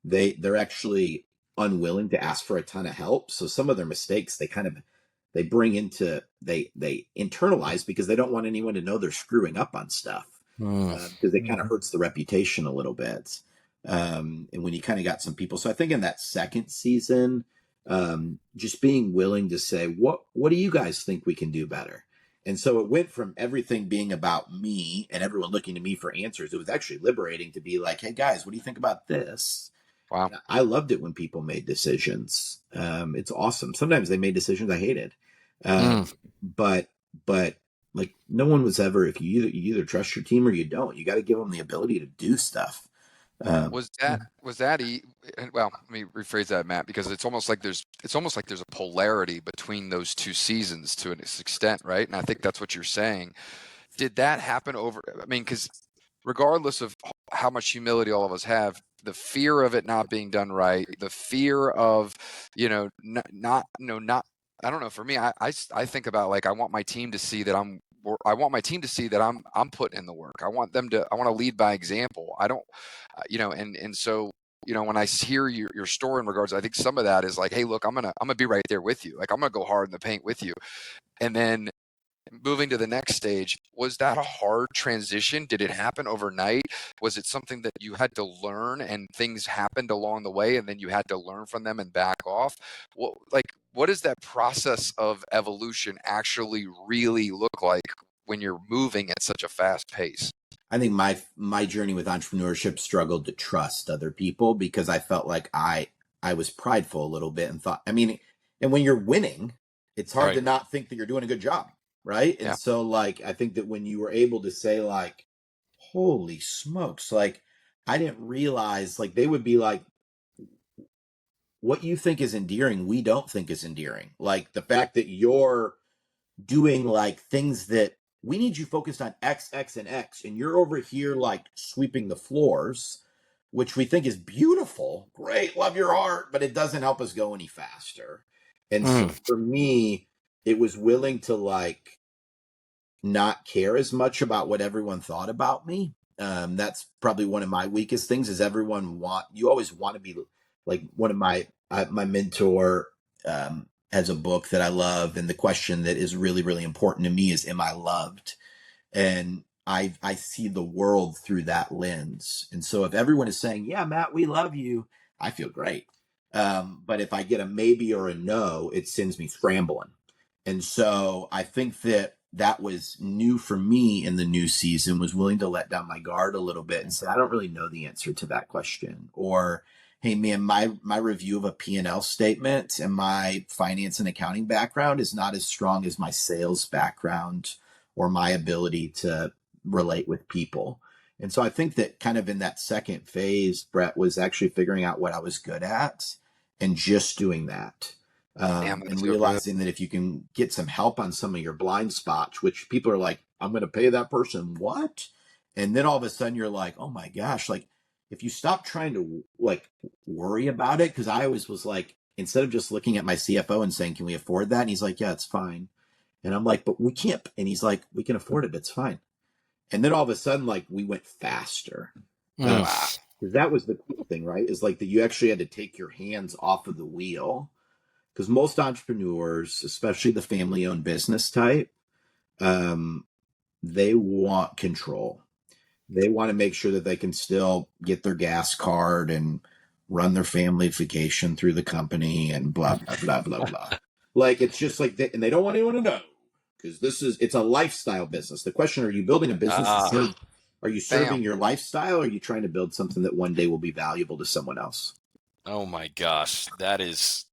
They're actually unwilling to ask for a ton of help. So some of their mistakes they bring into they internalize because they don't want anyone to know they're screwing up on stuff because it kind of hurts the reputation a little bit. And when you kind of got some people, so I think in that second season, just being willing to say, what do you guys think we can do better? And so it went from everything being about me and everyone looking to me for answers. It was actually liberating to be like, hey guys, what do you think about this? Wow. And I loved it when people made decisions. It's awesome. Sometimes they made decisions I hated. But like no one was ever, if you either trust your team or you don't, you got to give them the ability to do stuff. Was well, let me rephrase that, Matt, because it's almost like there's a polarity between those two seasons to an extent, right? And I think that's what you're saying. Did that happen over? I mean, because regardless of how much humility all of us have, the fear of it not being done right, the fear of, not, I don't know. For me, I think about like I want my team to see that I'm putting in the work. I want to lead by example. I don't, and so when I hear your story in regards, I think some of that is like, hey, look, I'm gonna be right there with you. Like I'm gonna go hard in the paint with you, and then moving to the next stage, was that a hard transition? Did it happen overnight? Was it something that you had to learn and things happened along the way and then you had to learn from them and back off? What does that process of evolution actually really look like when you're moving at such a fast pace? I think my journey with entrepreneurship struggled to trust other people because I felt like I was prideful a little bit and thought, I mean, and when you're winning, it's hard to not think that you're doing a good job, right? And so like I think that when you were able to say like, holy smokes, like I didn't realize, like they would be like, what you think is endearing, we don't think is endearing. Like the fact that you're doing like things that we need you focused on X, X, and X, and you're over here like sweeping the floors, which we think is beautiful, great, love your art, but it doesn't help us go any faster. And so for me, it was willing to like not care as much about what everyone thought about me. That's probably one of my weakest things is you always want to be like one of my mentor has a book that I love. And the question that is really, really important to me is, am I loved? And I see the world through that lens. And so if everyone is saying, yeah, Matt, we love you, I feel great. But if I get a maybe or a no, it sends me scrambling. And so I think that was new for me in the new season, was willing to let down my guard a little bit and say, I don't really know the answer to that question. Or, hey man, my review of a P&L statement and my finance and accounting background is not as strong as my sales background or my ability to relate with people. And so I think that kind of in that second phase, Brett, was actually figuring out what I was good at and just doing that. And realizing that if you can get some help on some of your blind spots, which people are like, I'm going to pay that person what? And then all of a sudden you're like, oh my gosh, like if you stop trying to like worry about it, because I always was like, instead of just looking at my CFO and saying, can we afford that? And he's like, yeah, it's fine. And I'm like, but we can't. And he's like, we can afford it. It's fine. And then all of a sudden, like we went faster. Because that was the cool thing, right? Is like that you actually had to take your hands off of the wheel. Because most entrepreneurs, especially the family-owned business type, they want control. They want to make sure that they can still get their gas card and run their family vacation through the company and blah, blah, blah, blah, blah. Like, it's just like, and they don't want anyone to know because it's a lifestyle business. The question, are you building a business? Are you serving your lifestyle? Or are you trying to build something that one day will be valuable to someone else? Oh my gosh. That is,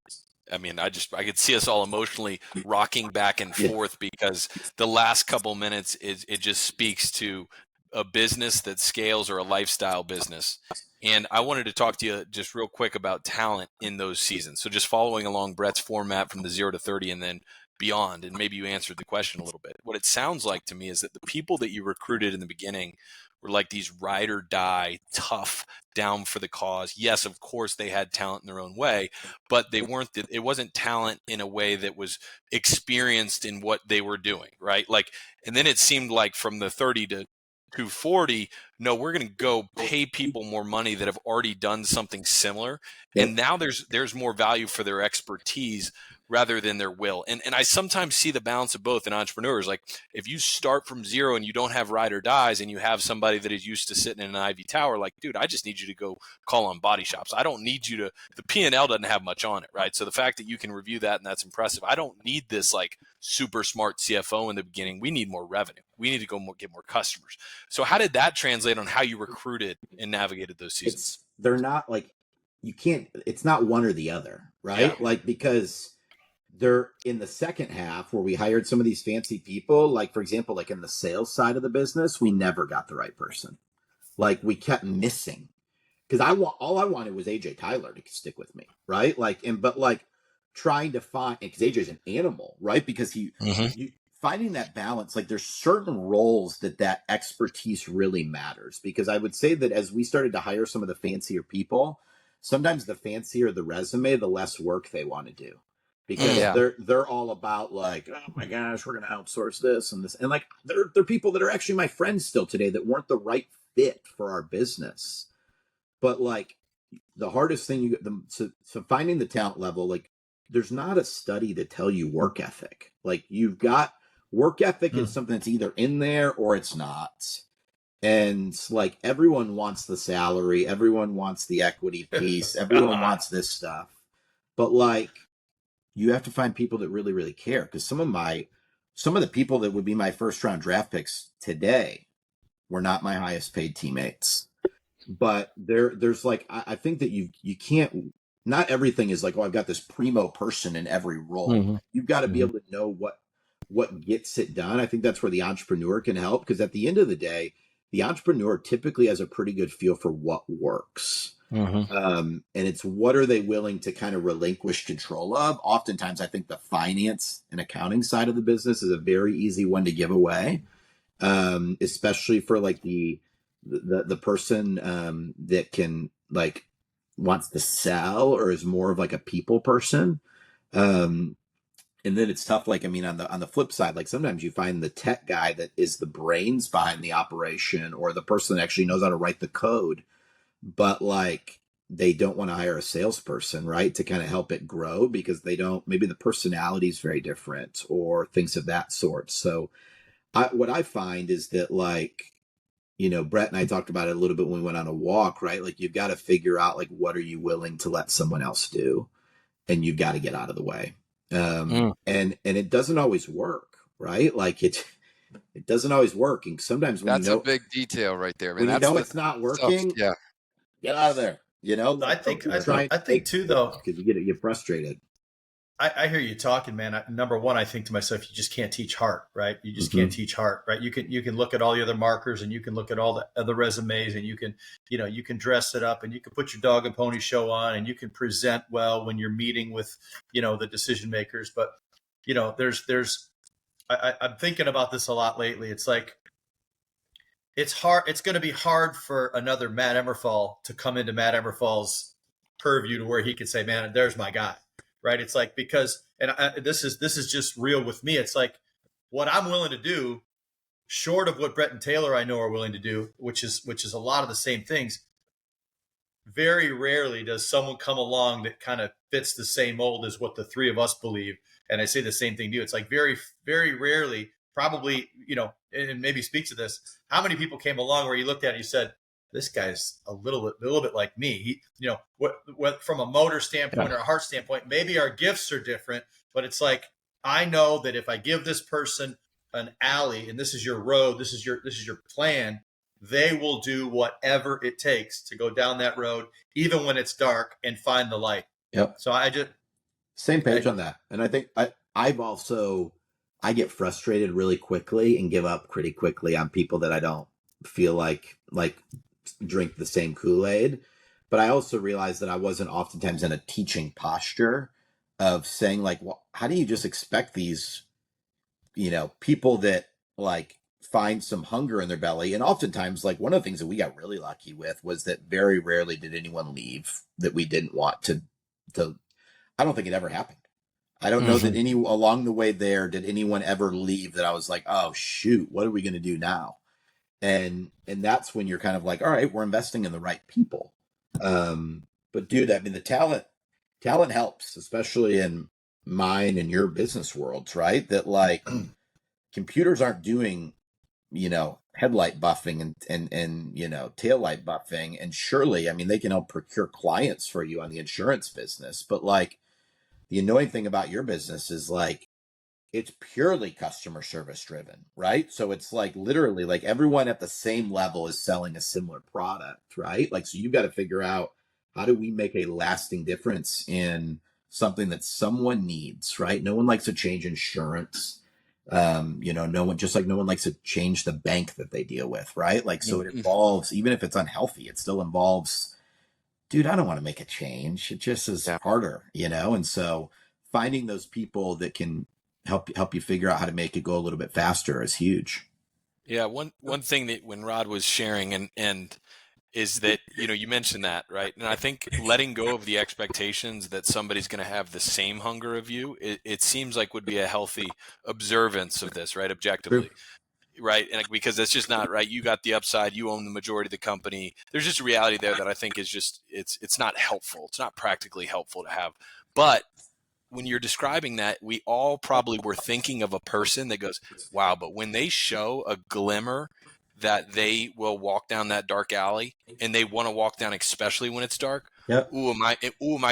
I mean, I could see us all emotionally rocking back and forth because the last couple minutes it just speaks to a business that scales or a lifestyle business. And I wanted to talk to you just real quick about talent in those seasons. So just following along Brett's format from the 0 to 30 and then beyond, and maybe you answered the question a little bit. What it sounds like to me is that the people that you recruited in the beginning were like these ride or die, tough, down for the cause. Yes, of course they had talent in their own way, but it wasn't talent in a way that was experienced in what they were doing, right? Like, and then it seemed like from the 30 to 240, no, we're going to go pay people more money that have already done something similar. And now there's more value for their expertise rather than their will. And I sometimes see the balance of both in entrepreneurs. Like, if you start from zero and you don't have ride or dies and you have somebody that is used to sitting in an ivy tower, like, dude, I just need you to go call on body shops. I don't need you to, the P&L doesn't have much on it, right? So the fact that you can review that and that's impressive. I don't need this like super smart CFO in the beginning. We need more revenue. We need to go get more customers. So how did that translate on how you recruited and navigated those seasons? They're not like, it's not one or the other, right? Yeah. Like, because they're in the second half where we hired some of these fancy people, like, for example, like in the sales side of the business, we never got the right person. Like, we kept missing because all I wanted was AJ Tyler to stick with me, right? Like, but like trying to find, because AJ's an animal, right? Because you finding that balance, like, there's certain roles that expertise really matters. Because I would say that as we started to hire some of the fancier people, sometimes the fancier the resume, the less work they want to do, because they're all about like, oh my gosh, we're going to outsource this and this, and like they're people that are actually my friends still today that weren't the right fit for our business. But like, the hardest thing so finding the talent level, like, there's not a study to tell you work ethic. Like, you've got work ethic is something that's either in there or it's not. And like, everyone wants the salary, everyone wants the equity piece, everyone wants this stuff. But like, you have to find people that really, really care. Because some of the people that would be my first round draft picks today were not my highest paid teammates. But there's like, I think that you can't, not everything is like, oh, I've got this primo person in every role. You've got to be able to know what gets it done. I think that's where the entrepreneur can help, because at the end of the day, the entrepreneur typically has a pretty good feel for what works. And it's what are they willing to kind of relinquish control of. Oftentimes, I think the finance and accounting side of the business is a very easy one to give away, especially for like the person that can, like, wants to sell or is more of like a people person. And then it's tough. Like, I mean, on the flip side, like, sometimes you find the tech guy that is the brains behind the operation, or the person that actually knows how to write the code, but like, they don't want to hire a salesperson, right, to kind of help it grow, because maybe the personality is very different or things of that sort. So what I find is that, like, Brett and I talked about it a little bit when we went on a walk, right? Like, you've got to figure out, like, what are you willing to let someone else do? And you've got to get out of the way. And it doesn't always work, right? Like, it doesn't always work. And sometimes when that's a big detail right there, man. When it's not working, stuff, get out of there. I think too, though, because you get frustrated. I hear you talking, man. Number one, I think to myself, you just can't teach heart, right? You just can't teach heart, right? You can look at all the other markers, and you can look at all the other resumes, and you can dress it up, and you can put your dog and pony show on, and you can present well when you're meeting with, the decision makers. But, I'm thinking about this a lot lately. It's like, it's hard. It's going to be hard for another Matt Immerfall to come into Matt Immerfall's purview to where he could say, man, there's my guy. Right. It's like, because, and this is just real with me. It's like, what I'm willing to do, short of what Brett and Taylor I know are willing to do, which is a lot of the same things. Very rarely does someone come along that kind of fits the same mold as what the three of us believe. And I say the same thing to you. It's like, very, very rarely probably, and maybe speak to this. How many people came along where you looked at it and you said, this guy's a little bit like me. He, what from a motor standpoint or a heart standpoint, maybe our gifts are different, but it's like, I know that if I give this person an alley and this is your road, this is your plan, they will do whatever it takes to go down that road, even when it's dark, and find the light. Yep. So I just same page on that. And I think I get frustrated really quickly and give up pretty quickly on people that I don't feel like drink the same Kool-Aid. But I also realized that I wasn't oftentimes in a teaching posture of saying like, well, how do you just expect these, people that like find some hunger in their belly? And oftentimes, like, one of the things that we got really lucky with was that very rarely did anyone leave that we didn't want to I don't think it ever happened. I don't know that along the way there, did anyone ever leave that I was like, oh shoot, what are we going to do now? And that's when you're kind of like, all right, we're investing in the right people. But dude, I mean, the talent helps, especially in mine and your business worlds, right? That like computers aren't doing, headlight buffing and tail light buffing. And surely, I mean, they can help procure clients for you on the insurance business. But like, the annoying thing about your business is like, it's purely customer service driven, right? So it's like literally like everyone at the same level is selling a similar product, right? Like, so you got to figure out, how do we make a lasting difference in something that someone needs, right? No one likes to change insurance. No one likes to change the bank that they deal with, right? Like, so it involves, even if it's unhealthy, it still involves, dude, I don't want to make a change. It just is harder, And so finding those people that can help you figure out how to make it go a little bit faster is huge. Yeah. One thing that when Rod was sharing and is that, you mentioned that, right? And I think letting go of the expectations that somebody's going to have the same hunger of you, it seems like would be a healthy observance of this, right? Objectively. True. Right. And because that's just not right. You got the upside, you own the majority of the company. There's just a reality there that I think is just, it's not helpful. It's not practically helpful to have. But when you're describing that, we all probably were thinking of a person that goes, wow, but when they show a glimmer that they will walk down that dark alley and they want to walk down, especially when it's dark. Yep. Am I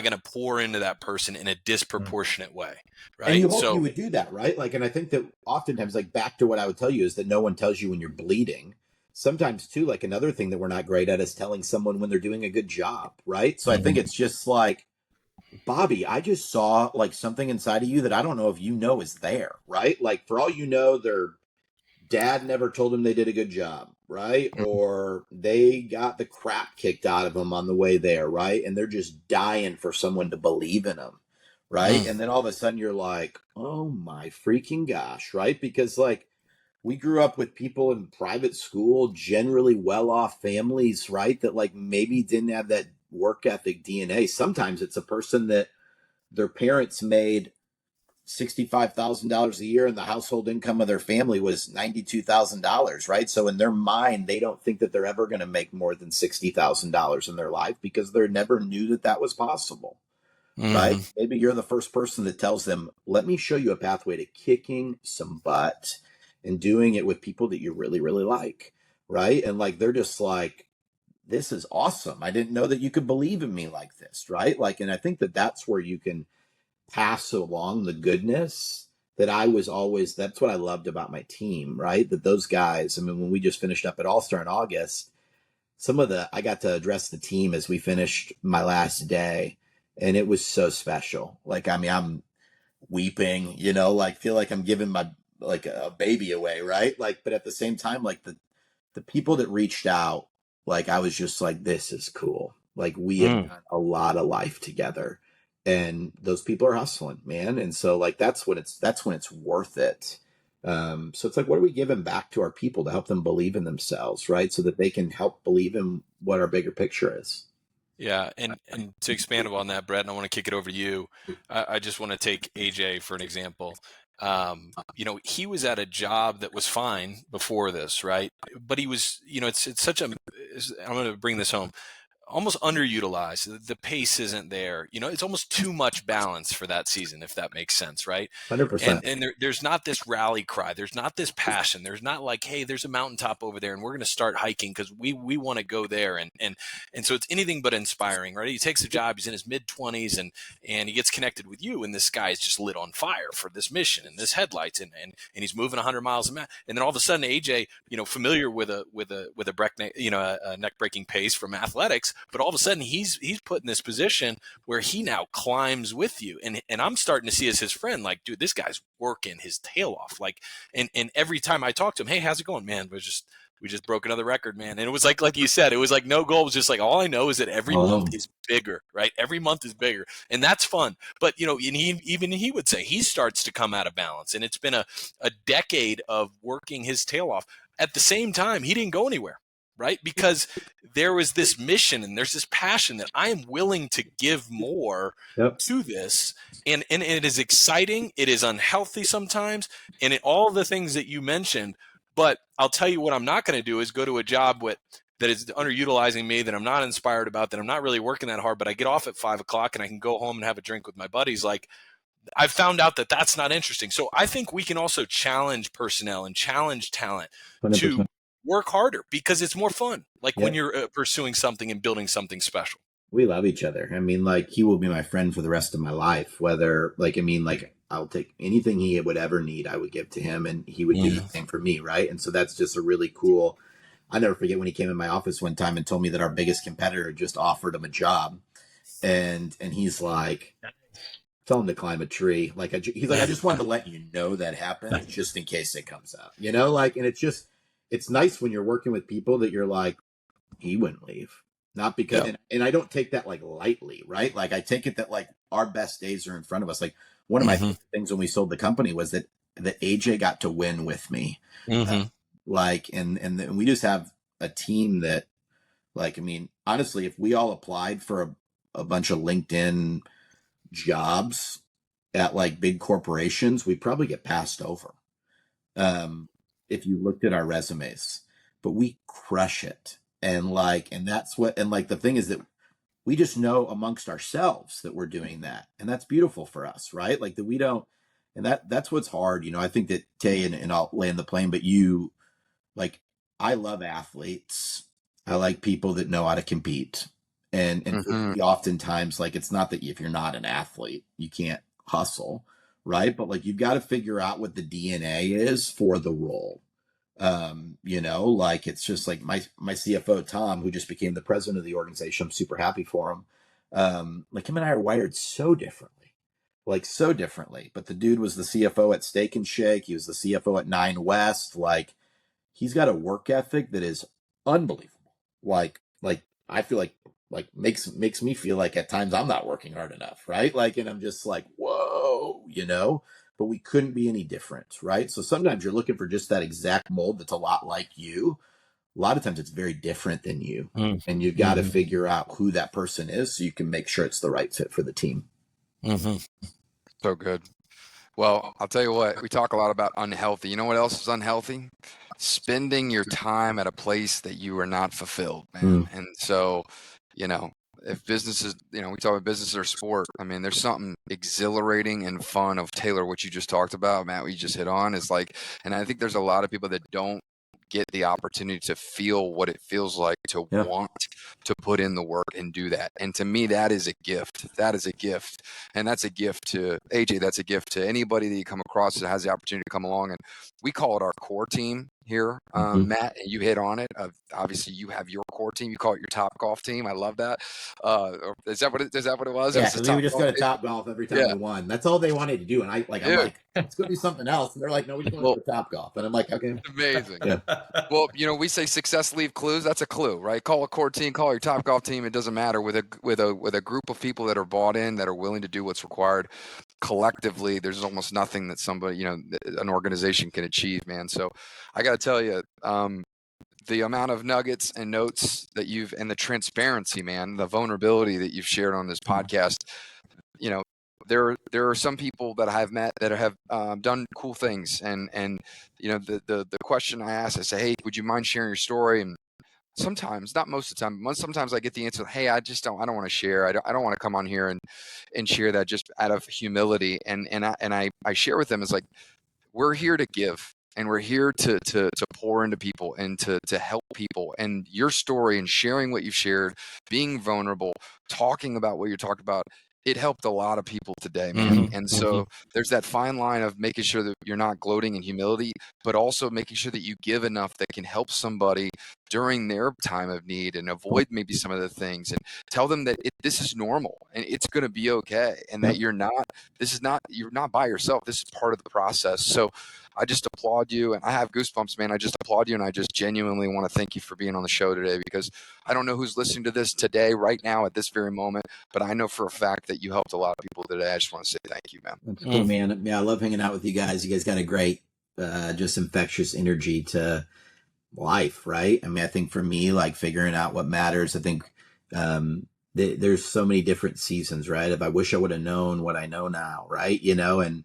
going to pour into that person in a disproportionate way? Right. And you hope you would do that, right? Like, and I think that oftentimes, like, back to what I would tell you is that no one tells you when you're bleeding. Sometimes too, like, another thing that we're not great at is telling someone when they're doing a good job, right? So I think it's just like, Bobby, I just saw like something inside of you that I don't know if is there, right? Like, for all you know, their dad never told them they did a good job, right? Or they got the crap kicked out of them on the way there, right? And they're just dying for someone to believe in them, right? And then all of a sudden you're like, oh my freaking gosh, right? Because like, we grew up with people in private school, generally well-off families, right? That like maybe didn't have that work ethic DNA. Sometimes it's a person that their parents made $65,000 a year and the household income of their family was $92,000, right? So in their mind, they don't think that they're ever going to make more than $60,000 in their life because they never knew that was possible, right? Maybe you're the first person that tells them, let me show you a pathway to kicking some butt and doing it with people that you really, really like, right? And like, they're just like, this is awesome. I didn't know that you could believe in me like this, right? Like, and I think that that's where you can pass along the goodness that that's what I loved about my team, right? That those guys, I mean, when we just finished up at All-Star in August, I got to address the team as we finished my last day, and it was so special. Like, I mean, I'm weeping, like feel like I'm giving my, like a baby away, right? Like, but at the same time, like the people that reached out, like, I was just like, this is cool. Like, we have done a lot of life together, and those people are hustling, man. And so like, that's when it's worth it. So it's like, what are we giving back to our people to help them believe in themselves, right? So that they can help believe in what our bigger picture is. Yeah. And to expand upon that, Brett, and I want to kick it over to you. I just want to take AJ for an example. He was at a job that was fine before this, right? But he was, it's such I'm going to bring this home. almost underutilized. The pace isn't there. It's almost too much balance for that season, if that makes sense, right? 100%. And there's not this rally cry. There's not this passion. There's not like, hey, there's a mountaintop over there and we're going to start hiking because we want to go there. And so it's anything but inspiring, right? He takes the job. He's in his mid-20s and he gets connected with you. And this guy is just lit on fire for this mission and this headlights and he's moving 100 miles a minute. And then all of a sudden, AJ, familiar with a neck breaking pace from athletics, but all of a sudden he's put in this position where he now climbs with you. And I'm starting to see as his friend, like, dude, this guy's working his tail off. Like, and every time I talk to him, hey, how's it going, man? We just broke another record, man. And it was like you said, it was like no goal. It was just like, all I know is that every month is bigger, right? Every month is bigger. And that's fun. But, and he would say he starts to come out of balance. And it's been a decade of working his tail off. At the same time, he didn't go anywhere, right? Because there was this mission and there's this passion that I am willing to give more to this. And it is exciting. It is unhealthy sometimes. And all the things that you mentioned. But I'll tell you what I'm not going to do is go to a job that is underutilizing me, that I'm not inspired about, that I'm not really working that hard, but I get off at 5 o'clock and I can go home and have a drink with my buddies. Like, I've found out that that's not interesting. So I think we can also challenge personnel and challenge talent 100%. to work harder because it's more fun. Like when you're pursuing something and building something special. We love each other. I mean, like, he will be my friend for the rest of my life, whether I'll take anything he would ever need, I would give to him, and he would do the same for me. Right. And so that's just a really cool, I never forget when he came in my office one time and told me that our biggest competitor just offered him a job. And he's like, tell him to climb a tree. He's like, I just wanted to let you know that happened just in case it comes out, and it's nice when you're working with people that you're like, he wouldn't leave. Not because, and I don't take that like lightly, right? Like, I take it that like our best days are in front of us. Like, one of my favorite things when we sold the company was that AJ got to win with me. And we just have a team that, like, I mean, honestly, if we all applied for a bunch of LinkedIn jobs at like big corporations, we'd probably get passed over. If you looked at our resumes, but we crush it. And the thing is that we just know amongst ourselves that we're doing that. And that's beautiful for us, right? Like, that we don't, and that's what's hard. I think that Tay, and I'll land the plane, but I love athletes. I like people that know how to compete. And oftentimes, like, it's not that if you're not an athlete, you can't hustle, right? But like, you've got to figure out what the DNA is for the role. It's just like my CFO, Tom, who just became the president of the organization. I'm super happy for him. Like, him and I are wired so differently, but the dude was the CFO at Steak and Shake. He was the CFO at 9 West. Like, he's got a work ethic that is unbelievable. Like I feel like makes me feel like at times I'm not working hard enough. Right. Like, and I'm just like, whoa, but we couldn't be any different, right? So sometimes you're looking for just that exact mold that's a lot like you. A lot of times it's very different than you. And you've got to figure out who that person is so you can make sure it's the right fit for the team. So good. Well, I'll tell you what, we talk a lot about unhealthy. You know what else is unhealthy? Spending your time at a place that you are not fulfilled, man. And so, if businesses, we talk about business or sport, I mean, there's something exhilarating and fun of Taylor, what you just talked about, Matt, what you just hit on is like, and I think there's a lot of people that don't get the opportunity to feel what it feels like to want to put in the work and do that. And to me, that is a gift. That is a gift. And that's a gift to AJ. That's a gift to anybody that you come across that has the opportunity to come along. And we call it our core team here, Matt, and you hit on it. Obviously, you have your core team. You call it your Top Golf team. I love that. Is that what it was? Yeah, we would just go to Top Golf every time we won. That's all they wanted to do. And I'm like, let's go do something else. And they're like, no, we just want to go to Top Golf. And I'm like, okay. Amazing. Well, we say success leave clues. That's a clue, right? Call a core team, call your Top Golf team. It doesn't matter. With a group of people that are bought in, that are willing to do what's required collectively, there's almost nothing that somebody, an organization can achieve, man. So I got to tell you, the amount of nuggets and notes that and the transparency, man, the vulnerability that you've shared on this podcast, there are some people that I've met that have done cool things, and the question I ask, I say, hey, would you mind sharing your story? And sometimes, not most of the time, sometimes I get the answer, hey, I don't want to share. I don't want to come on here and share that, just out of humility. And I share with them, is like, we're here to give, and we're here to pour into people and to help people. And your story and sharing what you've shared, being vulnerable, talking about what you're talking about, it helped a lot of people today, man. And so there's that fine line of making sure that you're not gloating in humility, but also making sure that you give enough that can help somebody during their time of need, and avoid maybe some of the things, and tell them that this is normal and it's going to be okay, and that you're not by yourself. This is part of the process. So I just applaud you, and I have goosebumps, man. I just applaud you, and I just genuinely want to thank you for being on the show today, because I don't know who's listening to this today, right now, at this very moment, but I know for a fact that you helped a lot of people today. I just want to say thank you, man. That's cool, man. Yeah, I love hanging out with you guys. You guys got a great, just infectious energy to life, right? I mean, I think for me, like figuring out what matters, I think there's so many different seasons, right? If I wish I would have known what I know now, right? And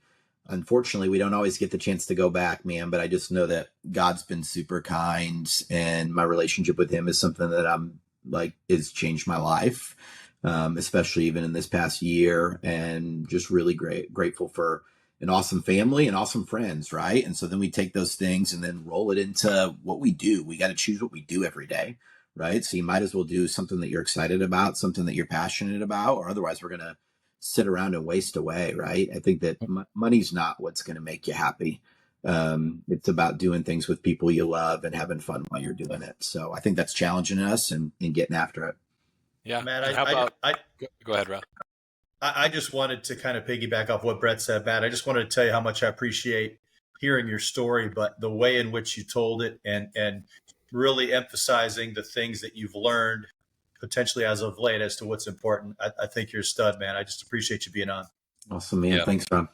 unfortunately, we don't always get the chance to go back, man. But I just know that God's been super kind, and my relationship with Him is something that I'm like has changed my life, especially even in this past year, and just really grateful for an awesome family and awesome friends, right? And so then we take those things and then roll it into what we do. We got to choose what we do every day, right? So you might as well do something that you're excited about, something that you're passionate about, or otherwise we're going to sit around and waste away, right? I think that money's not what's going to make you happy. It's about doing things with people you love and having fun while you're doing it. So I think that's challenging us and getting after it. Yeah. Matt, how about, go ahead, Rob. I just wanted to kind of piggyback off what Brett said, Matt. I just wanted to tell you how much I appreciate hearing your story, but the way in which you told it, and really emphasizing the things that you've learned potentially as of late as to what's important. I think you're a stud, man. I just appreciate you being on. Awesome, man. Yeah. Thanks, Rob.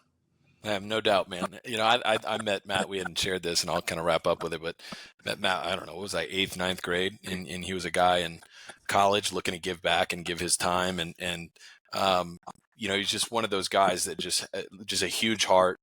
I have no doubt, man. I met Matt. We hadn't shared this, and I'll kind of wrap up with it. But met Matt, I don't know, what was I, 8th, 9th grade, and he was a guy in college looking to give back and give his time, and he's just one of those guys that just a huge heart,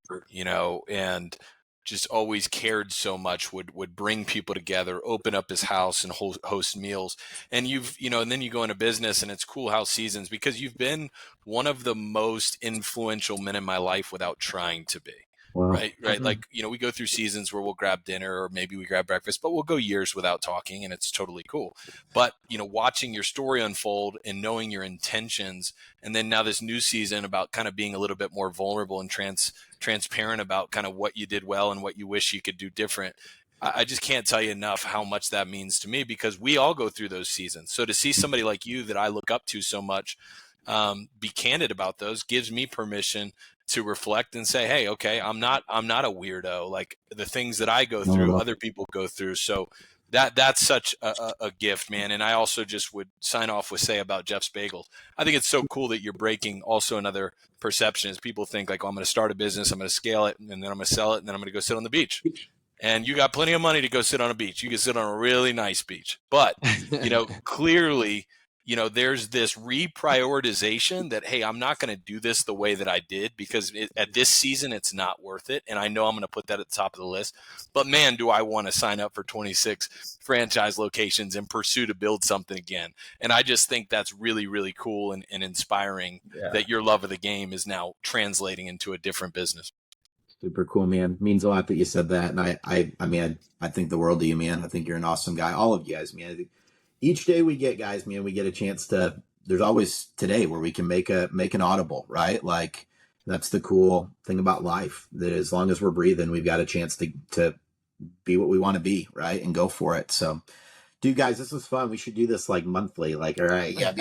and just always cared so much, would bring people together, open up his house and host meals. And and then you go into business, and it's cool how seasons, because you've been one of the most influential men in my life without trying to be. Wow. Right. Like, we go through seasons where we'll grab dinner, or maybe we grab breakfast, but we'll go years without talking, and it's totally cool. But, watching your story unfold and knowing your intentions, and then now this new season about kind of being a little bit more vulnerable and transparent about kind of what you did well and what you wish you could do different. I just can't tell you enough how much that means to me, because we all go through those seasons. So to see somebody like you that I look up to so much, be candid about those, gives me permission to reflect and say, hey, okay, I'm not a weirdo. Like, the things that I go through, other people go through. So that's such a gift, man. And I also just would sign off with say about Jeff's Bagels. I think it's so cool that you're breaking also another perception, is people think like, oh, I'm going to start a business, I'm going to scale it, and then I'm going to sell it, and then I'm going to go sit on the beach. And you got plenty of money to go sit on a beach. You can sit on a really nice beach. But, clearly, there's this reprioritization that, hey, I'm not going to do this the way that I did, because at this season, it's not worth it. And I know I'm going to put that at the top of the list. But man, do I want to sign up for 26 franchise locations and pursue to build something again. And I just think that's really, really cool and inspiring, that your love of the game is now translating into a different business. Super cool, man. Means a lot that you said that. And I think the world of you, man. I think you're an awesome guy. All of you guys, man. Each day we get, guys, man, we get a chance to, there's always today where we can make an audible, right? Like, that's the cool thing about life, that as long as we're breathing, we've got a chance to be what we want to be, right? And go for it. So, dude, guys, this was fun. We should do this like monthly. Like, all right, yeah.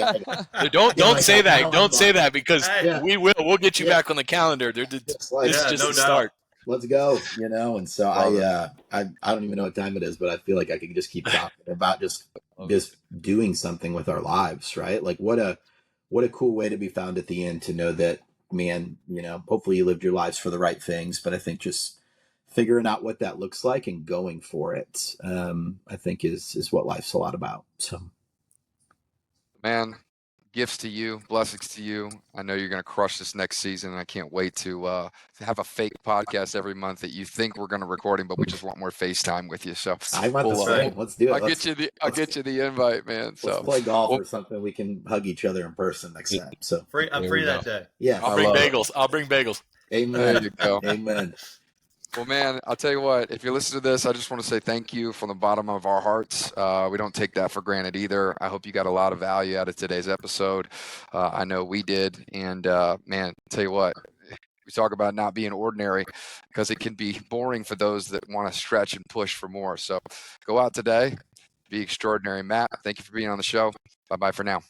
Don't say that. Don't say that, because we will. We'll get you back on the calendar. This is just the start. Let's go, And so I don't even know what time it is, but I feel like I could just keep talking about just doing something with our lives, right? Like, what a cool way to be found at the end, to know that, man, hopefully you lived your lives for the right things, but I think just figuring out what that looks like and going for it, I think is what life's a lot about. So, man, gifts to you, blessings to you. I know you're going to crush this next season, and I can't wait to have a fake podcast every month that you think we're going to recording, but we just want more FaceTime with you. So I want the same. Let's do it. I'll get you the invite, man. So let's play golf or something. We can hug each other in person next time. So I'm free that day. Yeah, I'll bring bagels. I'll bring bagels. Amen. There you go. Amen. Well, man, I'll tell you what, if you listen to this, I just want to say thank you from the bottom of our hearts. We don't take that for granted either. I hope you got a lot of value out of today's episode. I know we did. And man, I'll tell you what, we talk about not being ordinary because it can be boring for those that want to stretch and push for more. So go out today, be extraordinary. Matt, thank you for being on the show. Bye-bye for now.